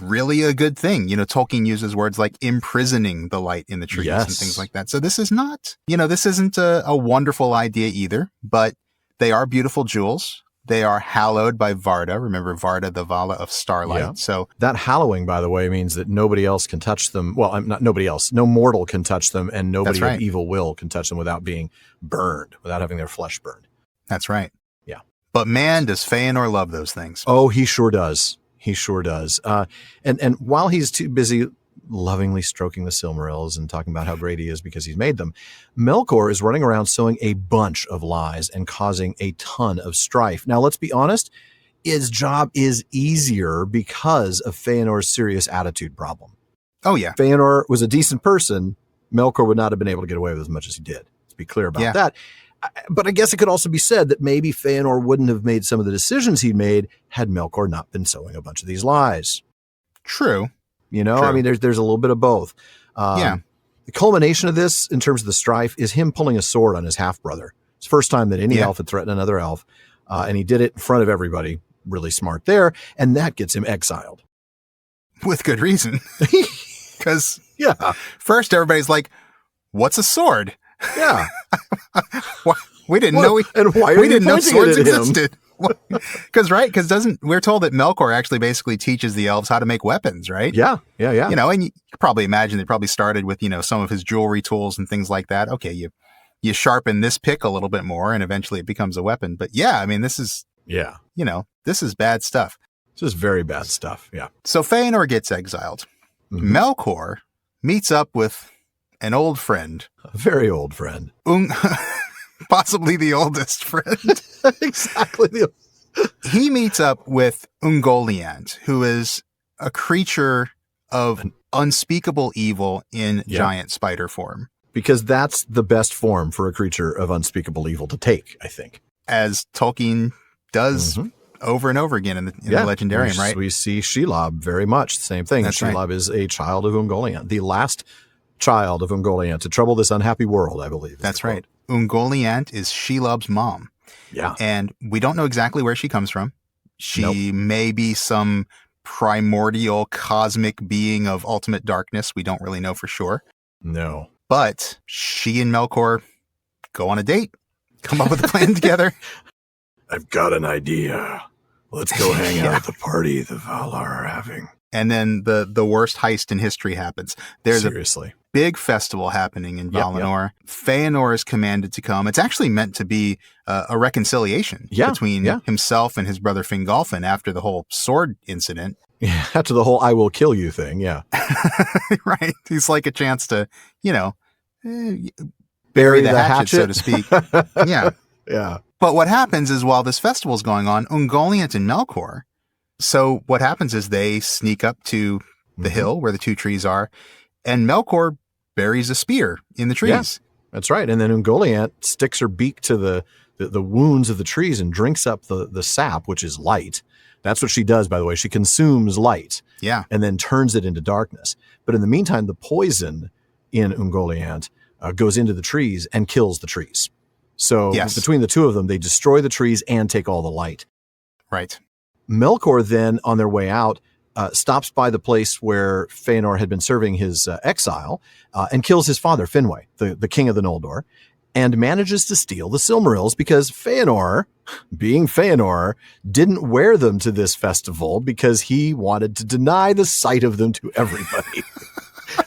Speaker 2: really a good thing. Tolkien uses words like imprisoning the light in the trees and things like that. So this is not, this isn't a wonderful idea either, but they are beautiful jewels. They are hallowed by Varda. Remember Varda, the Vala of Starlight.
Speaker 1: Yeah.
Speaker 2: So
Speaker 1: that hallowing, by the way, means that nobody else can touch them. Well, not nobody else. No mortal can touch them, and nobody of evil will can touch them without being burned, without having their flesh burned.
Speaker 2: That's right.
Speaker 1: Yeah.
Speaker 2: But man, does Feanor love those things.
Speaker 1: Oh, he sure does. He sure does. And while he's too busy lovingly stroking the Silmarils and talking about how great he is because he's made them, Melkor is running around sowing a bunch of lies and causing a ton of strife. Now, let's be honest. His job is easier because of Feanor's serious attitude problem.
Speaker 2: Oh, yeah.
Speaker 1: Feanor was a decent person. Melkor would not have been able to get away with as much as he did. Let's be clear about that. But I guess it could also be said that maybe Feanor wouldn't have made some of the decisions he'd made had Melkor not been sowing a bunch of these lies.
Speaker 2: True.
Speaker 1: True. I mean, there's a little bit of both. The culmination of this, in terms of the strife, is him pulling a sword on his half-brother. It's the first time that any elf had threatened another elf, and he did it in front of everybody. Really smart there, and that gets him exiled.
Speaker 2: With good reason. Because, first everybody's like, what's a sword?
Speaker 1: Yeah.
Speaker 2: We didn't know we didn't know swords existed. Because we're told that Melkor actually basically teaches the elves how to make weapons, right?
Speaker 1: Yeah.
Speaker 2: And you probably imagine they probably started with, some of his jewelry tools and things like that. Okay, you sharpen this pick a little bit more and eventually it becomes a weapon. But I mean, this is this is bad stuff.
Speaker 1: This is very bad stuff. Yeah.
Speaker 2: So Feanor gets exiled. Mm-hmm. Melkor meets up with an old friend.
Speaker 1: A very old friend.
Speaker 2: Possibly the oldest friend.
Speaker 1: Exactly.
Speaker 2: He meets up with Ungoliant, who is a creature of unspeakable evil in giant spider form.
Speaker 1: Because that's the best form for a creature of unspeakable evil to take, I think.
Speaker 2: As Tolkien does over and over again in the Legendarium, right?
Speaker 1: We see Shelob very much the same thing. Shelob is a child of Ungoliant, the last child of Ungoliant to trouble this unhappy world, I believe.
Speaker 2: That's right. Ungoliant is Shelob's mom.
Speaker 1: Yeah.
Speaker 2: And we don't know exactly where she comes from. She may be some primordial cosmic being of ultimate darkness. We don't really know for sure.
Speaker 1: No.
Speaker 2: But she and Melkor go on a date, come up with a plan together.
Speaker 3: I've got an idea. Let's go hang out at the party the Valar are having.
Speaker 2: And then the worst heist in history happens. There's
Speaker 1: Seriously.
Speaker 2: a big festival happening in Valinor. Yep. Feanor is commanded to come. It's actually meant to be a reconciliation between himself and his brother Fingolfin after the whole sword incident.
Speaker 1: Yeah, after the whole I will kill you thing, yeah.
Speaker 2: Right. He's like a chance to,
Speaker 1: bury the hatchet,
Speaker 2: so to speak. Yeah.
Speaker 1: Yeah.
Speaker 2: But what happens is while this festival is going on, Ungoliant and Melkor, so what happens is they sneak up to the hill where the two trees are, and Melkor buries a spear in the trees.
Speaker 1: Yeah, that's right. And then Ungoliant sticks her beak to the wounds of the trees and drinks up the sap, which is light. That's what she does, by the way. She consumes light.
Speaker 2: Yeah.
Speaker 1: And then turns it into darkness. But in the meantime, the poison in Ungoliant goes into the trees and kills the trees. So between the two of them, they destroy the trees and take all the light.
Speaker 2: Right.
Speaker 1: Melkor then, on their way out, stops by the place where Feanor had been serving his exile and kills his father, Finwë, the king of the Noldor, and manages to steal the Silmarils because Feanor, being Feanor, didn't wear them to this festival because he wanted to deny the sight of them to everybody.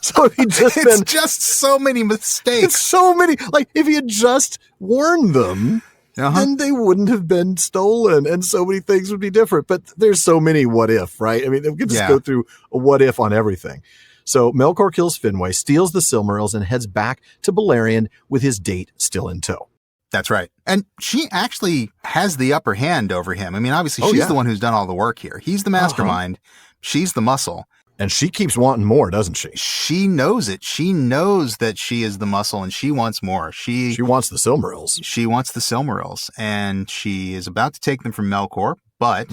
Speaker 1: So he
Speaker 2: just so many mistakes.
Speaker 1: It's so many. Like, if he had just worn them, then they wouldn't have been stolen and so many things would be different. But there's so many what if, right? I mean, we could just go through a what if on everything. So Melkor kills Finwë, steals the Silmarils, and heads back to Beleriand with his date still in tow.
Speaker 2: That's right. And she actually has the upper hand over him. I mean, obviously, she's the one who's done all the work here. He's the mastermind. She's the muscle.
Speaker 1: And she keeps wanting more, doesn't she?
Speaker 2: She knows it. She knows that she is the muscle and she wants more. She
Speaker 1: wants the Silmarils.
Speaker 2: She wants the Silmarils. And she is about to take them from Melkor, but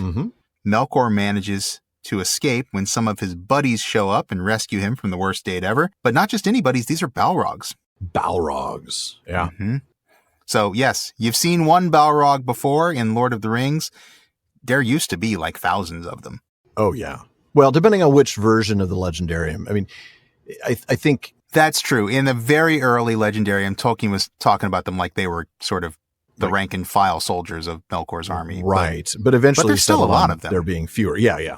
Speaker 2: Melkor manages to escape when some of his buddies show up and rescue him from the worst date ever. But not just any buddies, these are Balrogs.
Speaker 1: Balrogs, yeah.
Speaker 2: Mm-hmm. So, yes, you've seen one Balrog before in Lord of the Rings. There used to be like thousands of them.
Speaker 1: Oh, yeah. Well, depending on which version of the Legendarium. I mean, I think...
Speaker 2: That's true. In the very early Legendarium, Tolkien was talking about them like they were sort of the rank and file soldiers of Melkor's army.
Speaker 1: Right. But eventually...
Speaker 2: But there's still a lot of them.
Speaker 1: There being fewer. Yeah.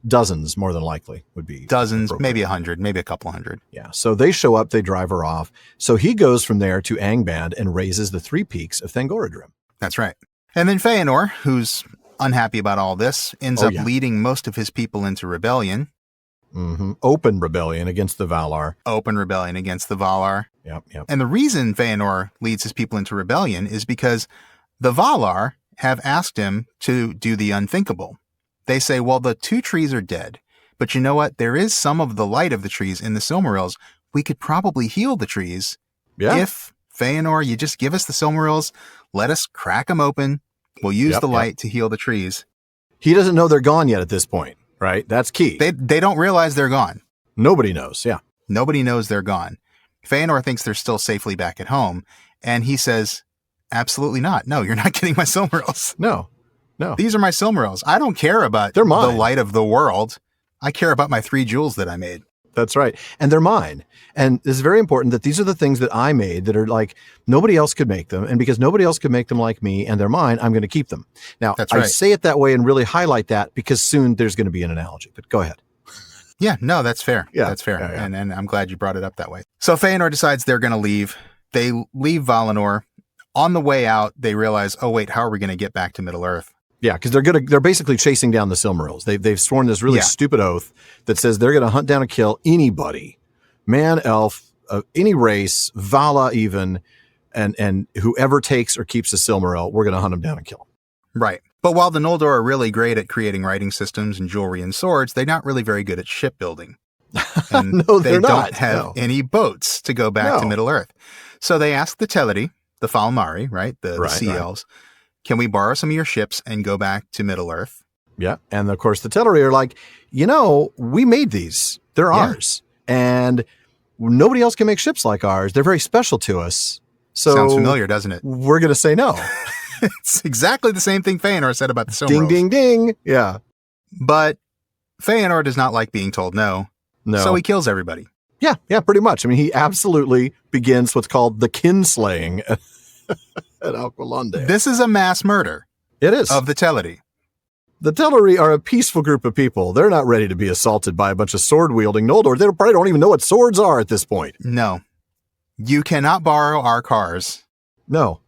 Speaker 1: Dozens, more than likely, would be...
Speaker 2: Dozens, maybe 100, maybe a couple hundred.
Speaker 1: Yeah. So they show up, they drive her off. So he goes from there to Angband and raises the 3 peaks of Thangorodrim.
Speaker 2: That's right. And then Feanor, who's unhappy about all this, ends up leading most of his people into rebellion.
Speaker 1: Open rebellion against the Valar. Yep.
Speaker 2: And the reason Feanor leads his people into rebellion is because the Valar have asked him to do the unthinkable. They say, well, the 2 trees are dead, but you know what? There is some of the light of the trees in the Silmarils. We could probably heal the trees if, Feanor, you just give us the Silmarils, let us crack them open. We'll use the light to heal the trees.
Speaker 1: He doesn't know they're gone yet at this point, right? That's key.
Speaker 2: They don't realize they're gone.
Speaker 1: Nobody knows,
Speaker 2: Nobody knows they're gone. Feanor thinks they're still safely back at home, and he says, absolutely not. No, you're not getting my Silmarils.
Speaker 1: No.
Speaker 2: These are my Silmarils. I don't care about the light of the world. I care about my 3 jewels that I made.
Speaker 1: That's right. And they're mine. And it's very important that these are the things that I made that are like nobody else could make them. And because nobody else could make them like me and they're mine, I'm going to keep them. Now, I say it that way and really highlight that because soon there's going to be an analogy. But go ahead.
Speaker 2: Yeah, no, that's fair.
Speaker 1: Yeah,
Speaker 2: that's fair.
Speaker 1: Yeah.
Speaker 2: And I'm glad you brought it up that way. So Feanor decides they're going to leave. They leave Valinor. On the way out, they realize, oh, wait, how are we going to get back to Middle-earth?
Speaker 1: Yeah, because they're basically chasing down the Silmarils. They've sworn this really stupid oath that says they're going to hunt down and kill anybody, man, elf, any race, Vala even, and whoever takes or keeps a Silmaril, we're going to hunt them down and kill them.
Speaker 2: Right. But while the Noldor are really great at creating writing systems and jewelry and swords, they're not really very good at shipbuilding. And
Speaker 1: no,
Speaker 2: they
Speaker 1: don't
Speaker 2: have any boats to go back to Middle-earth. So they ask the Teleri, the Falmari, right, the sea elves, can we borrow some of your ships and go back to Middle-earth?
Speaker 1: Yeah. And of course, the Teleri are like, we made these. They're ours. And nobody else can make ships like ours. They're very special to us. So
Speaker 2: sounds familiar, doesn't it?
Speaker 1: We're going to say no.
Speaker 2: It's exactly the same thing Feanor said about the Silmarils.
Speaker 1: Ding, ding, ding. Yeah.
Speaker 2: But Feanor does not like being told no.
Speaker 1: No.
Speaker 2: So he kills everybody.
Speaker 1: Yeah, pretty much. I mean, he absolutely begins what's called the kinslaying at Alqualondë.
Speaker 2: This is a mass murder.
Speaker 1: It is.
Speaker 2: Of the Teleri.
Speaker 1: The Teleri are a peaceful group of people. They're not ready to be assaulted by a bunch of sword-wielding Noldor. They probably don't even know what swords are at this point.
Speaker 2: No. You cannot borrow our cars.
Speaker 1: No.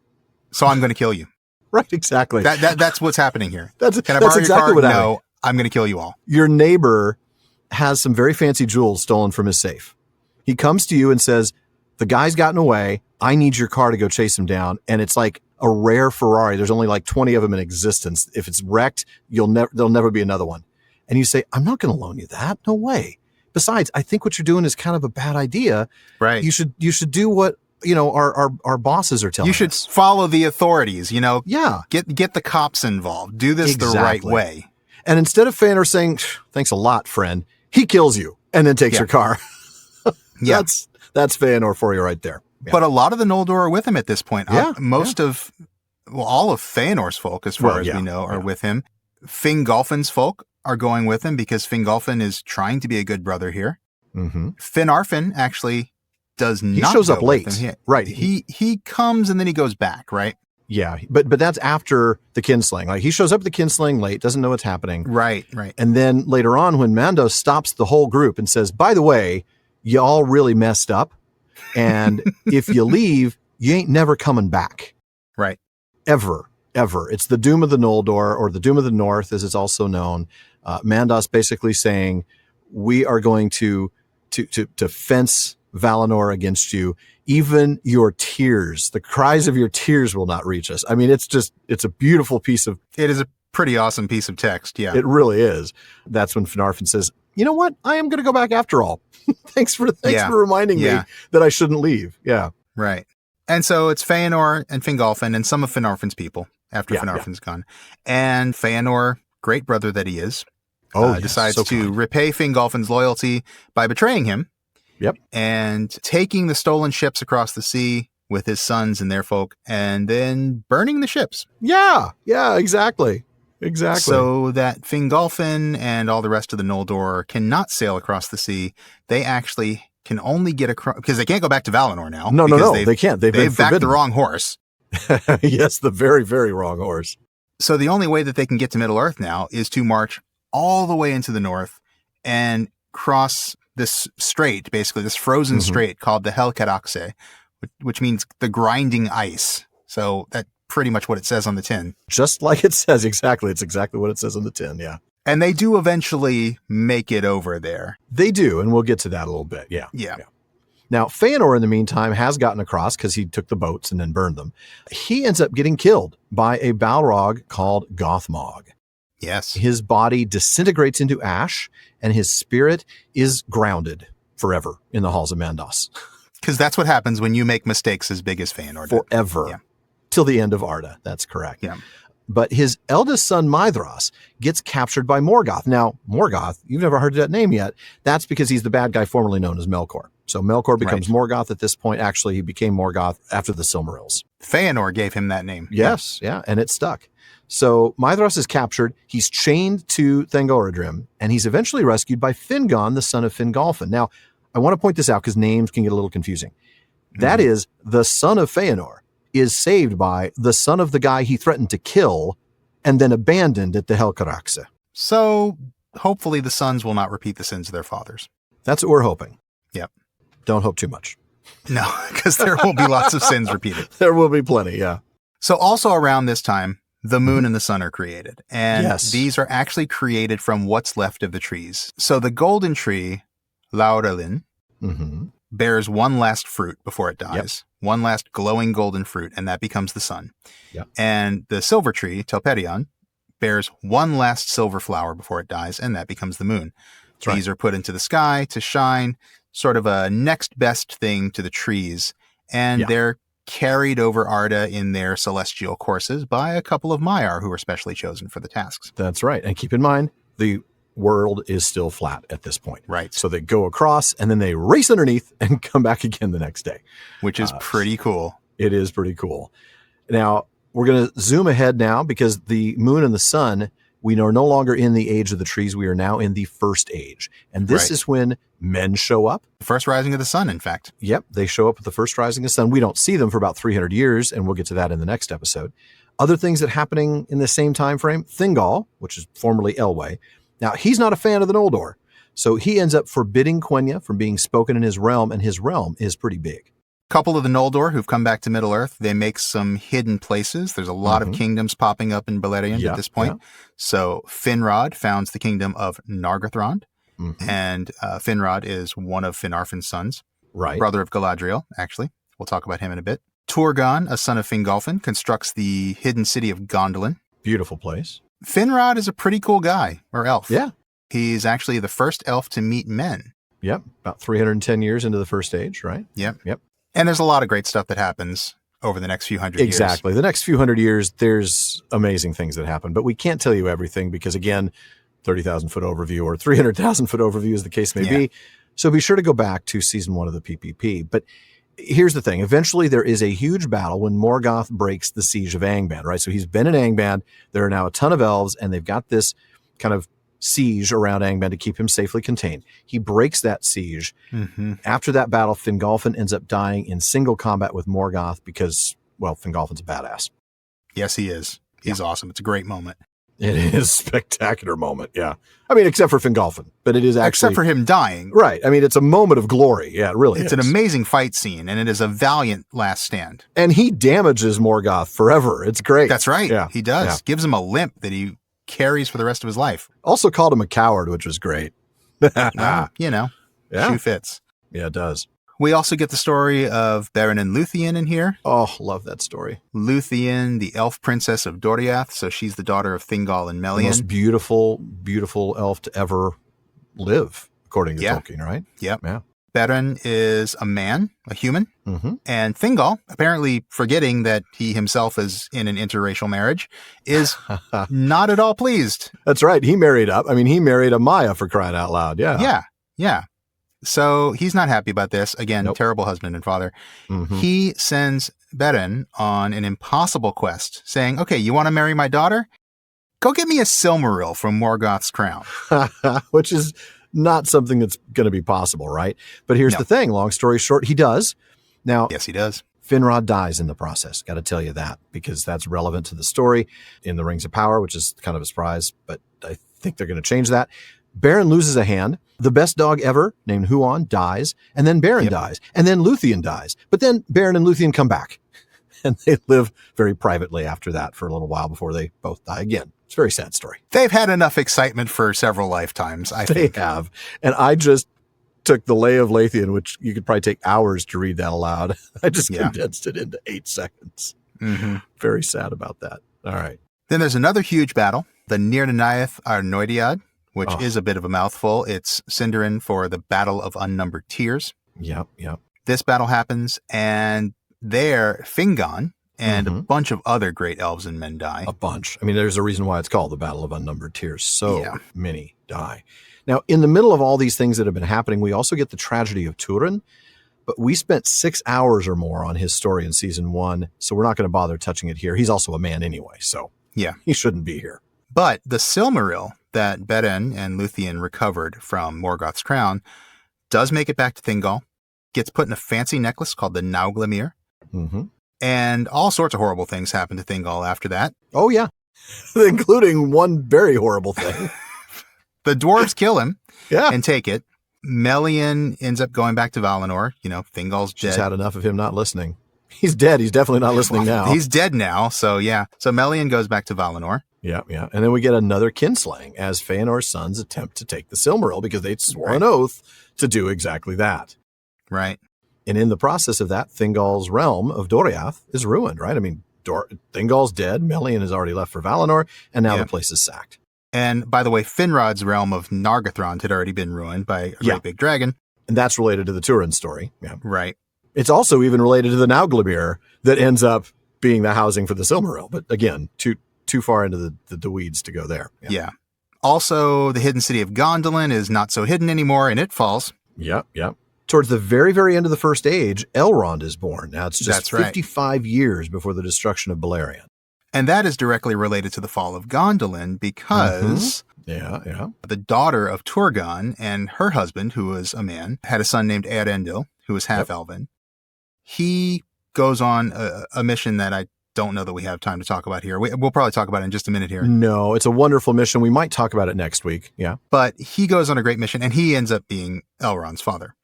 Speaker 2: So I'm going to kill you.
Speaker 1: Right, exactly.
Speaker 2: That's what's happening here.
Speaker 1: Can I borrow
Speaker 2: your car?
Speaker 1: What happened.
Speaker 2: No, I'm going to kill you all.
Speaker 1: Your neighbor has some very fancy jewels stolen from his safe. He comes to you and says, the guy's gotten away. I need your car to go chase him down. And it's like a rare Ferrari. There's only like 20 of them in existence. If it's wrecked, there'll never be another one. And you say, I'm not going to loan you that. No way. Besides, I think what you're doing is kind of a bad idea.
Speaker 2: Right.
Speaker 1: You should do what, our bosses are telling us.
Speaker 2: You should follow the authorities,
Speaker 1: Yeah.
Speaker 2: Get the cops involved. Do this the right way.
Speaker 1: And instead of Fëanor saying, thanks a lot, friend, he kills you and then takes your car.
Speaker 2: Yeah.
Speaker 1: That's Fëanor for you right there. Yeah.
Speaker 2: But a lot of the Noldor are with him at this point.
Speaker 1: Yeah.
Speaker 2: All of Fëanor's folk, as far as we know, are with him. Fingolfin's folk are going with him because Fingolfin is trying to be a good brother here.
Speaker 1: Mm-hmm.
Speaker 2: Finarfin actually does not.
Speaker 1: He shows up late. Right.
Speaker 2: He comes and then he goes back, right?
Speaker 1: Yeah. But that's after the kinslaying. Like he shows up at the kinslaying late, doesn't know what's happening.
Speaker 2: Right.
Speaker 1: And then later on, when Mando stops the whole group and says, by the way, y'all really messed up. And if you leave, you ain't never coming back.
Speaker 2: Right.
Speaker 1: Ever. It's the doom of the Noldor, or the doom of the North, as it's also known. Mandos basically saying, we are going to fence Valinor against you. Even your tears, the cries of your tears will not reach us. I mean, it's a beautiful piece of...
Speaker 2: It is a pretty awesome piece of text, yeah.
Speaker 1: It really is. That's when Finarfin says, you know what? I am going to go back after all. Thanks for reminding me that I shouldn't leave. Yeah.
Speaker 2: Right. And so it's Fëanor and Fingolfin and some of Finarfin's people after Finarfin's gone. And Fëanor, great brother that he is, decides to repay Fingolfin's loyalty by betraying him.
Speaker 1: Yep. And
Speaker 2: taking the stolen ships across the sea with his sons and their folk, and then burning the ships.
Speaker 1: Yeah, exactly.
Speaker 2: So that Fingolfin and all the rest of the Noldor cannot sail across the sea. They actually can only get across, because they can't go back to Valinor now.
Speaker 1: No, they can't. They've
Speaker 2: backed the wrong horse.
Speaker 1: Yes, the very, very wrong horse.
Speaker 2: So the only way that they can get to Middle-earth now is to march all the way into the north and cross this strait, basically this frozen strait called the Helcaraxe, which means the grinding ice. So that's pretty much what it says on the tin. Just like it says, exactly. It's exactly what it says on the tin, yeah. And they do eventually make it over there. They do, and we'll get to that a little bit, yeah. Now, Fëanor, in the meantime, has gotten across because he took the boats and then burned them. He ends up getting killed by a Balrog called Gothmog. Yes. His body disintegrates into ash, and his spirit is grounded forever in the halls of Mandos. Because that's what happens when you make mistakes as big as Fëanor did. Forever. Yeah. Till the end of Arda. That's correct. Yeah. But his eldest son, Maedhros, gets captured by Morgoth. Now, Morgoth, you've never heard that name yet. That's because he's the bad guy formerly known as Melkor. So Melkor becomes Morgoth at this point. Actually, he became Morgoth after the Silmarils. Fëanor gave him that name. Yes, yeah, and it stuck. So Maedhros is captured. He's chained to Thangorodrim, and he's eventually rescued by Fingon, the son of Fingolfin. Now, I want to point this out because names can get a little confusing. That is, the son of Fëanor is saved by the son of the guy he threatened to kill and then abandoned at the Helcaraxe. So hopefully the sons will not repeat the sins of their fathers. That's what we're hoping. Yep. Don't hope too much. No, because there will be lots of sins repeated. There will be plenty, yeah. So also around this time, the moon and the sun are created. And these are actually created from what's left of the trees. So the golden tree, Laurelin, bears one last fruit before it dies. One last glowing golden fruit, and that becomes the sun. And the silver tree, Telperion, bears one last silver flower before it dies, and that becomes the moon. These are put into the sky to shine, sort of a next best thing to the trees. And they're carried over Arda in their celestial courses by a couple of Maiar who are specially chosen for the tasks. That's right. And keep in mind, the world is still flat at this point. Right. So they go across and then they race underneath and come back again the next day. Which is pretty cool. It is pretty cool. Now, we're going to zoom ahead now because the moon and the sun, we are no longer in the age of the trees. We are now in the first age. And this is when men show up. The first rising of the sun, in fact. Yep. They show up at the first rising of the sun. We don't see them for about 300 years, and we'll get to that in the next episode.
Speaker 1: Other things that happening in the same time frame, Thingol, which is formerly Elwë. Now, he's not a fan of the Noldor, so he ends up forbidding Quenya from being spoken in his realm, and his realm is pretty big.
Speaker 2: Couple of the Noldor who've come back to Middle-earth, they make some hidden places. There's a lot of kingdoms popping up in Beleriand at this point. So Finrod founds the kingdom of Nargothrond, and Finrod is one of Finarfin's sons, brother of Galadriel, actually. We'll talk about him in a bit. Turgon, a son of Fingolfin, constructs the hidden city of Gondolin.
Speaker 1: Beautiful place.
Speaker 2: Finrod is a pretty cool guy, or elf.
Speaker 1: Yeah.
Speaker 2: He's actually the first elf to meet men.
Speaker 1: Yep. About 310 years into the First Age, right?
Speaker 2: Yep. And there's a lot of great stuff that happens over the next few hundred years.
Speaker 1: Exactly. The next few hundred years, there's amazing things that happen. But we can't tell you everything because, again, 30,000-foot overview or 300,000-foot overview, as the case may be. So be sure to go back to season 1 of the PPP. But here's the thing. Eventually, there is a huge battle when Morgoth breaks the siege of Angband, right? So he's been in Angband. There are now a ton of elves, and they've got this kind of siege around Angband to keep him safely contained. He breaks that siege. After that battle, Fingolfin ends up dying in single combat with Morgoth because, well, Fingolfin's a badass.
Speaker 2: Yes, he is. He's awesome. It's a great moment.
Speaker 1: It is a spectacular moment, yeah. I mean, except for Fingolfin, but it is actually...
Speaker 2: Except for him dying.
Speaker 1: Right. I mean, it's a moment of glory. Yeah, it really is.
Speaker 2: It's an amazing fight scene, and it is a valiant last stand.
Speaker 1: And he damages Morgoth forever. It's great.
Speaker 2: That's right.
Speaker 1: Yeah.
Speaker 2: He does.
Speaker 1: Yeah.
Speaker 2: Gives him a limp that he carries for the rest of his life.
Speaker 1: Also called him a coward, which was great.
Speaker 2: You know, shoe fits.
Speaker 1: Yeah, it does.
Speaker 2: We also get the story of Beren and Luthien in here.
Speaker 1: Oh, love that story.
Speaker 2: Luthien, the elf princess of Doriath, so she's the daughter of Thingol and Melian.
Speaker 1: The most beautiful, beautiful elf to ever live, according to Tolkien, right?
Speaker 2: Yep.
Speaker 1: Yeah.
Speaker 2: Beren is a man, a human, and Thingol, apparently forgetting that he himself is in an interracial marriage, is not at all pleased.
Speaker 1: That's right. He married up. I mean, he married a Maya, for crying out loud. Yeah.
Speaker 2: Yeah. So he's not happy about this. Again, terrible husband and father. He sends Beren on an impossible quest, saying, okay, you want to marry my daughter? Go get me a Silmaril from Morgoth's crown.
Speaker 1: Which is not something that's going to be possible, right? But here's the thing. Long story short, he does. Now,
Speaker 2: yes, he does.
Speaker 1: Finrod dies in the process. Got to tell you that because that's relevant to the story in the Rings of Power, which is kind of a surprise, but I think they're going to change that. Beren loses a hand. The best dog ever, named Huon, dies. And then Beren dies. And then Luthien dies. But then Beren and Luthien come back. And they live very privately after that for a little while before they both die again. It's a very sad story.
Speaker 2: They've had enough excitement for several lifetimes, I think.
Speaker 1: They have. And I just took the Lay of Lathian, which you could probably take hours to read that aloud. I just condensed it into 8 seconds. Very sad about that. All right.
Speaker 2: Then there's another huge battle, the Nirnaeth Arnoediad, which is a bit of a mouthful. It's Sindarin for the Battle of Unnumbered Tears.
Speaker 1: Yep.
Speaker 2: This battle happens, and there, Fingon and a bunch of other great elves and men die.
Speaker 1: A bunch. I mean, there's a reason why it's called the Battle of Unnumbered Tears. So many die. Now, in the middle of all these things that have been happening, we also get the tragedy of Turin, but we spent 6 hours or more on his story in season 1, so we're not going to bother touching it here. He's also a man anyway, so he shouldn't be here.
Speaker 2: But the Silmaril that Beren and Luthien recovered from Morgoth's crown does make it back to Thingol, gets put in a fancy necklace called the Nauglamir, and all sorts of horrible things happen to Thingol after that.
Speaker 1: Oh, yeah. Including one very horrible thing.
Speaker 2: The dwarves kill him and take it. Melian ends up going back to Valinor. You know, Thingol's dead.
Speaker 1: She's had enough of him not listening. He's dead. He's definitely not listening now.
Speaker 2: He's dead now, so yeah. So Melian goes back to Valinor.
Speaker 1: Yeah. And then we get another kinslaying as Feanor's sons attempt to take the Silmaril because they'd sworn an oath to do exactly that.
Speaker 2: Right.
Speaker 1: And in the process of that, Thingol's realm of Doriath is ruined, right? I mean, Thingol's dead. Melian has already left for Valinor, and now the place is sacked.
Speaker 2: And by the way, Finrod's realm of Nargothrond had already been ruined by a great big dragon.
Speaker 1: And that's related to the Turin story. Yeah.
Speaker 2: Right.
Speaker 1: It's also even related to the Nauglamir that ends up being the housing for the Silmaril. But again, too far into the weeds to go there.
Speaker 2: Yeah. Also, the hidden city of Gondolin is not so hidden anymore, and it falls.
Speaker 1: Yep. Towards the very, very end of the First Age, Elrond is born. Now, it's just 55 years before the destruction of Beleriand.
Speaker 2: And that is directly related to the fall of Gondolin because the daughter of Turgon and her husband, who was a man, had a son named Eärendil, who was half-elven. He goes on a mission that I don't know that we have time to talk about here. We'll probably talk about it in just a minute here.
Speaker 1: No, it's a wonderful mission. We might talk about it next week. Yeah.
Speaker 2: But he goes on a great mission, and he ends up being Elrond's father,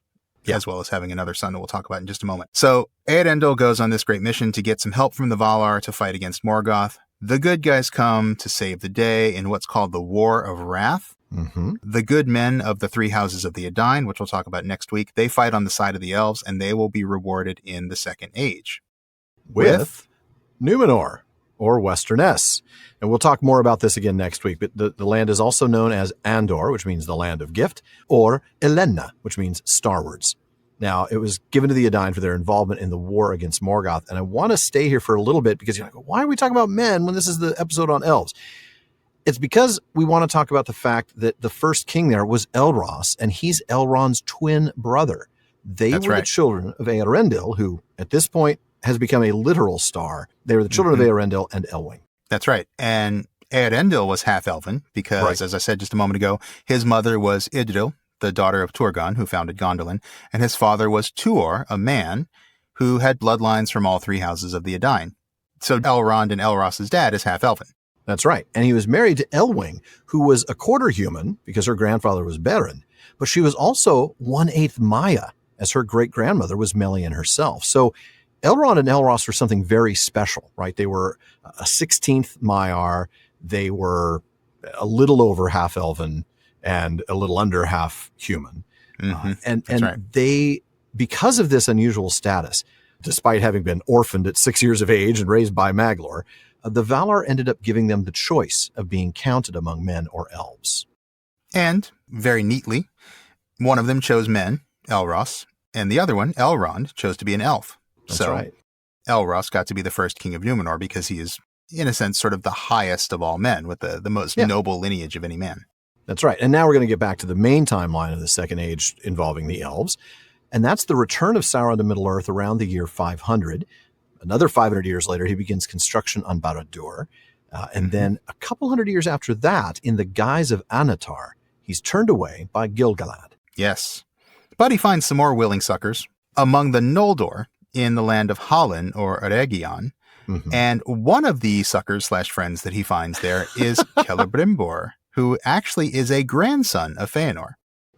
Speaker 2: as well as having another son that we'll talk about in just a moment. So Eärendil goes on this great mission to get some help from the Valar to fight against Morgoth. The good guys come to save the day in what's called the War of Wrath.
Speaker 1: Mm-hmm.
Speaker 2: The good men of the three houses of the Edain, which we'll talk about next week, they fight on the side of the elves, and they will be rewarded in the Second Age.
Speaker 1: With Númenor, or Westernesse. And we'll talk more about this again next week, but the land is also known as Andor, which means the land of gift, or Elenna, which means starwards. Now, it was given to the Edain for their involvement in the war against Morgoth, and I want to stay here for a little bit because you're like, why are we talking about men when this is the episode on elves? It's because we want to talk about the fact that the first king there was Elros, and he's Elrond's twin brother. That's were the children of Eärendil, who at this point has become a literal star. They were the children of Eärendil and Elwing.
Speaker 2: That's right. And Eärendil was half-elven because, as I said just a moment ago, his mother was Idril, the daughter of Turgon, who founded Gondolin, and his father was Tuor, a man who had bloodlines from all three houses of the Edain. So Elrond and Elros's dad is half-elven.
Speaker 1: That's right. And he was married to Elwing, who was a quarter human because her grandfather was Beren, but she was also 1/8 Maya, as her great-grandmother was Melian herself. So Elrond and Elros were something very special, right? They were a 16th Maiar. They were a little over half elven and a little under half human. And they, because of this unusual status, despite having been orphaned at 6 years of age and raised by Maglor, the Valar ended up giving them the choice of being counted among men or elves.
Speaker 2: And, very neatly, one of them chose men, Elros, and the other one, Elrond, chose to be an elf.
Speaker 1: That's right.
Speaker 2: Elros got to be the first king of Númenor because he is, in a sense, sort of the highest of all men with the most noble lineage of any man.
Speaker 1: That's right. And now we're going to get back to the main timeline of the Second Age involving the elves. And that's the return of Sauron to Middle-earth around the year 500. Another 500 years later, he begins construction on Barad-dûr. And then a couple hundred years after that, in the guise of Anatar, he's turned away by Gil-galad.
Speaker 2: Yes. But he finds some more willing suckers among the Noldor in the land of Halin or Eregion. And one of the suckers/friends that he finds there is Celebrimbor, who actually is a grandson of Fëanor.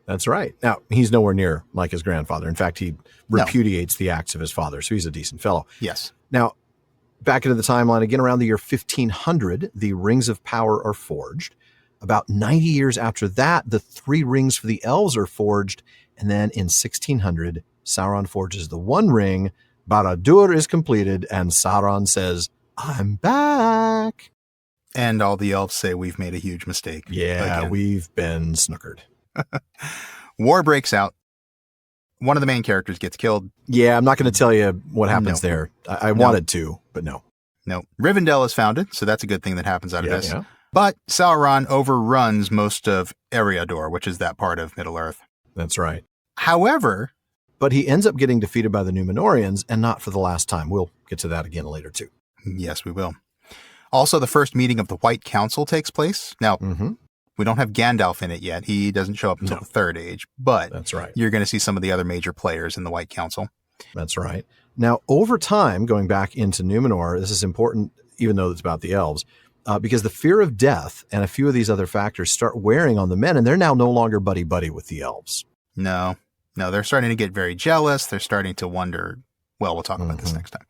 Speaker 1: That's right. Now, he's nowhere near like his grandfather. In fact, he repudiates the acts of his father, so he's a decent fellow.
Speaker 2: Yes.
Speaker 1: Now, back into the timeline, again, around the year 1500, the Rings of Power are forged. About 90 years after that, the 3 rings for the elves are forged. And then in 1600, Sauron forges the 1 ring, Barad-dûr is completed, and Sauron says, I'm back.
Speaker 2: And all the elves say we've made a huge mistake.
Speaker 1: Yeah, again. We've been snookered.
Speaker 2: War breaks out. One of the main characters gets killed.
Speaker 1: Yeah, I'm not going to tell you what happens there. I wanted to, but no.
Speaker 2: No. Rivendell is founded, so that's a good thing that happens out of this. Yeah. But Sauron overruns most of Eriador, which is that part of Middle-earth.
Speaker 1: That's right.
Speaker 2: However...
Speaker 1: But he ends up getting defeated by the Númenóreans, and not for the last time. We'll get to that again later, too.
Speaker 2: Yes, we will. Also, the first meeting of the White Council takes place. Now, we don't have Gandalf in it yet. He doesn't show up until the Third Age, but
Speaker 1: that's right.
Speaker 2: You're going to see some of the other major players in the White Council.
Speaker 1: That's right. Now, over time, going back into Númenor, this is important, even though it's about the elves, because the fear of death and a few of these other factors start wearing on the men, and they're now no longer buddy-buddy with the elves.
Speaker 2: No, they're starting to get very jealous. They're starting to wonder, well, we'll talk about this next time.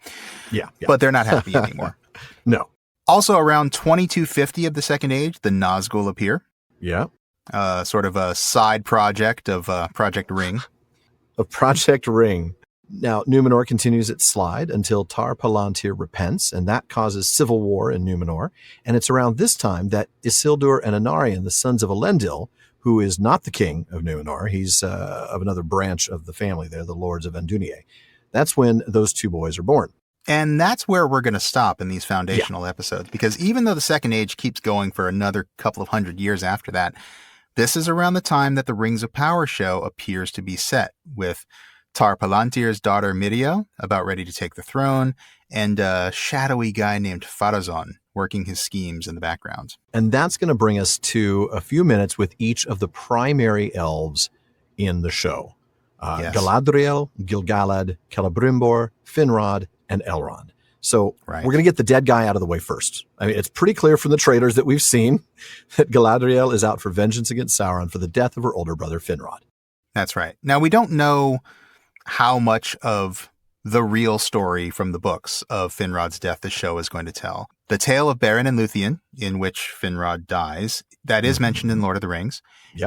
Speaker 1: Yeah.
Speaker 2: But they're not happy anymore.
Speaker 1: No.
Speaker 2: Also, around 2250 of the Second Age, the Nazgul appear.
Speaker 1: Yeah.
Speaker 2: Sort of a side project of Project Ring.
Speaker 1: Of Project Ring. Now, Númenor continues its slide until Tar Palantir repents, and that causes civil war in Númenor. And it's around this time that Isildur and Anarion, the sons of Elendil, who is not the king of Númenor, he's of another branch of the family there, the Lords of Andúnié. That's when those 2 boys are born.
Speaker 2: And that's where we're going to stop in these foundational episodes, because even though the Second Age keeps going for another couple of hundred years after that, this is around the time that the Rings of Power show appears to be set, with Tar Palantir's daughter Mirio about ready to take the throne, and a shadowy guy named Pharazôn working his schemes in the background.
Speaker 1: And that's going to bring us to a few minutes with each of the primary elves in the show. Galadriel, Gil-galad, Celebrimbor, Finrod, and Elrond. So
Speaker 2: Right.
Speaker 1: we're going to get the dead guy out of the way first. I mean, it's pretty clear from the trailers that we've seen that Galadriel is out for vengeance against Sauron for the death of her older brother Finrod.
Speaker 2: That's right. Now, we don't know how much of the real story from the books of Finrod's death the show is going to tell. The tale of Beren and Luthien, in which Finrod dies, that is mentioned in Lord of the Rings.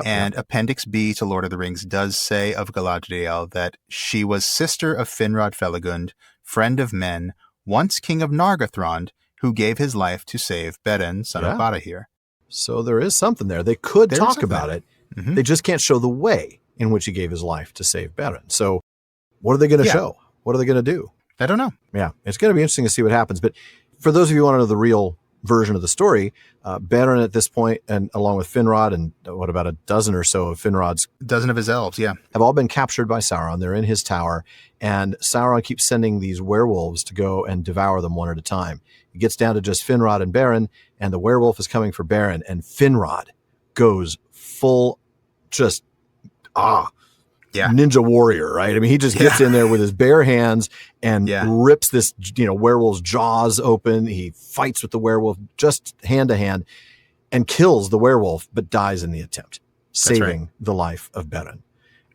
Speaker 2: And Appendix B to Lord of the Rings does say of Galadriel that she was sister of Finrod Felagund, friend of men, once king of Nargothrond, who gave his life to save Beren, son of Barahir.
Speaker 1: So there is something there. They could talk about it. They just can't show the way in which he gave his life to save Beren. So what are they going to show? What are they going to do?
Speaker 2: I don't know.
Speaker 1: Yeah, it's going to be interesting to see what happens. But for those of you who want to know the real version of the story, Beren at this point, and along with Finrod and what about a dozen or so of Finrod's...
Speaker 2: A dozen of his elves, have
Speaker 1: all been captured by Sauron. They're in his tower, and Sauron keeps sending these werewolves to go and devour them one at a time. It gets down to just Finrod and Beren, and the werewolf is coming for Beren, and Finrod goes full just... ninja warrior, right? I mean, he just gets in there with his bare hands and rips this, werewolf's jaws open. He fights with the werewolf just hand to hand and kills the werewolf, but dies in the attempt, saving the life of Beren.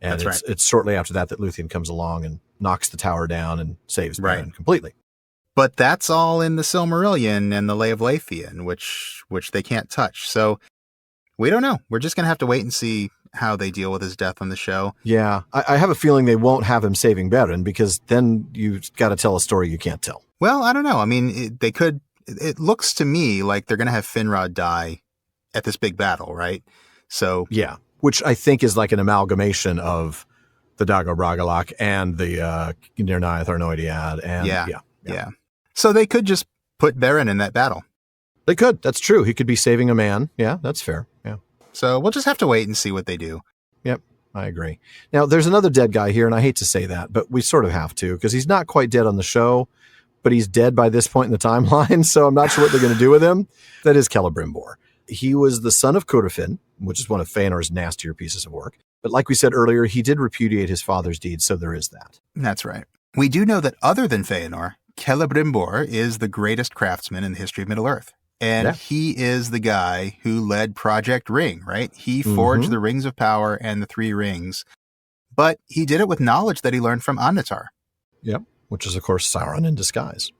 Speaker 1: And it's shortly after that Luthien comes along and knocks the tower down and saves Beren completely.
Speaker 2: But that's all in the Silmarillion and the Lay of Leithian, which they can't touch. So we don't know. We're just going to have to wait and see how they deal with his death on the show.
Speaker 1: Yeah, I have a feeling they won't have him saving Beren, because then you've got to tell a story you can't tell.
Speaker 2: Well, I don't know. I mean, they could. It looks to me like they're going to have Finrod die at this big battle, right? So
Speaker 1: yeah, which I think is like an amalgamation of the Dagor Bragollach and the Nirnaeth Arnoediad. And
Speaker 2: yeah. So they could just put Beren in that battle.
Speaker 1: They could. That's true. He could be saving a man. Yeah, that's fair. Yeah.
Speaker 2: So we'll just have to wait and see what they do.
Speaker 1: Yep, I agree. Now, there's another dead guy here, and I hate to say that, but we sort of have to, because he's not quite dead on the show, but he's dead by this point in the timeline, so I'm not sure what they're going to do with him. That is Celebrimbor. He was the son of Curufin, which is one of Feanor's nastier pieces of work. But like we said earlier, he did repudiate his father's deeds, so there is that.
Speaker 2: That's right. We do know that other than Feanor, Celebrimbor is the greatest craftsman in the history of Middle-earth. And he is the guy who led Project Ring, right? He forged the Rings of Power and the Three Rings, but he did it with knowledge that he learned from Annatar.
Speaker 1: Yep, which is, of course, Sauron in disguise.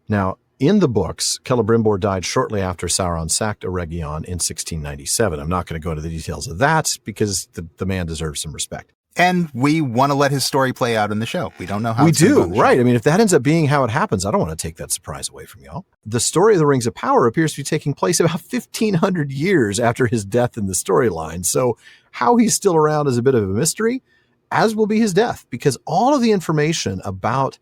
Speaker 1: Now, in the books, Celebrimbor died shortly after Sauron sacked Eregion in 1697. I'm not going to go into the details of that because the man deserves some respect.
Speaker 2: And we want to let his story play out in the show. We don't know how
Speaker 1: we do, right? I mean, if that ends up being how it happens, I don't want to take that surprise away from y'all. The story of the Rings of Power appears to be taking place about 1,500 years after his death in the storyline. So how he's still around is a bit of a mystery, as will be his death, because all of the information about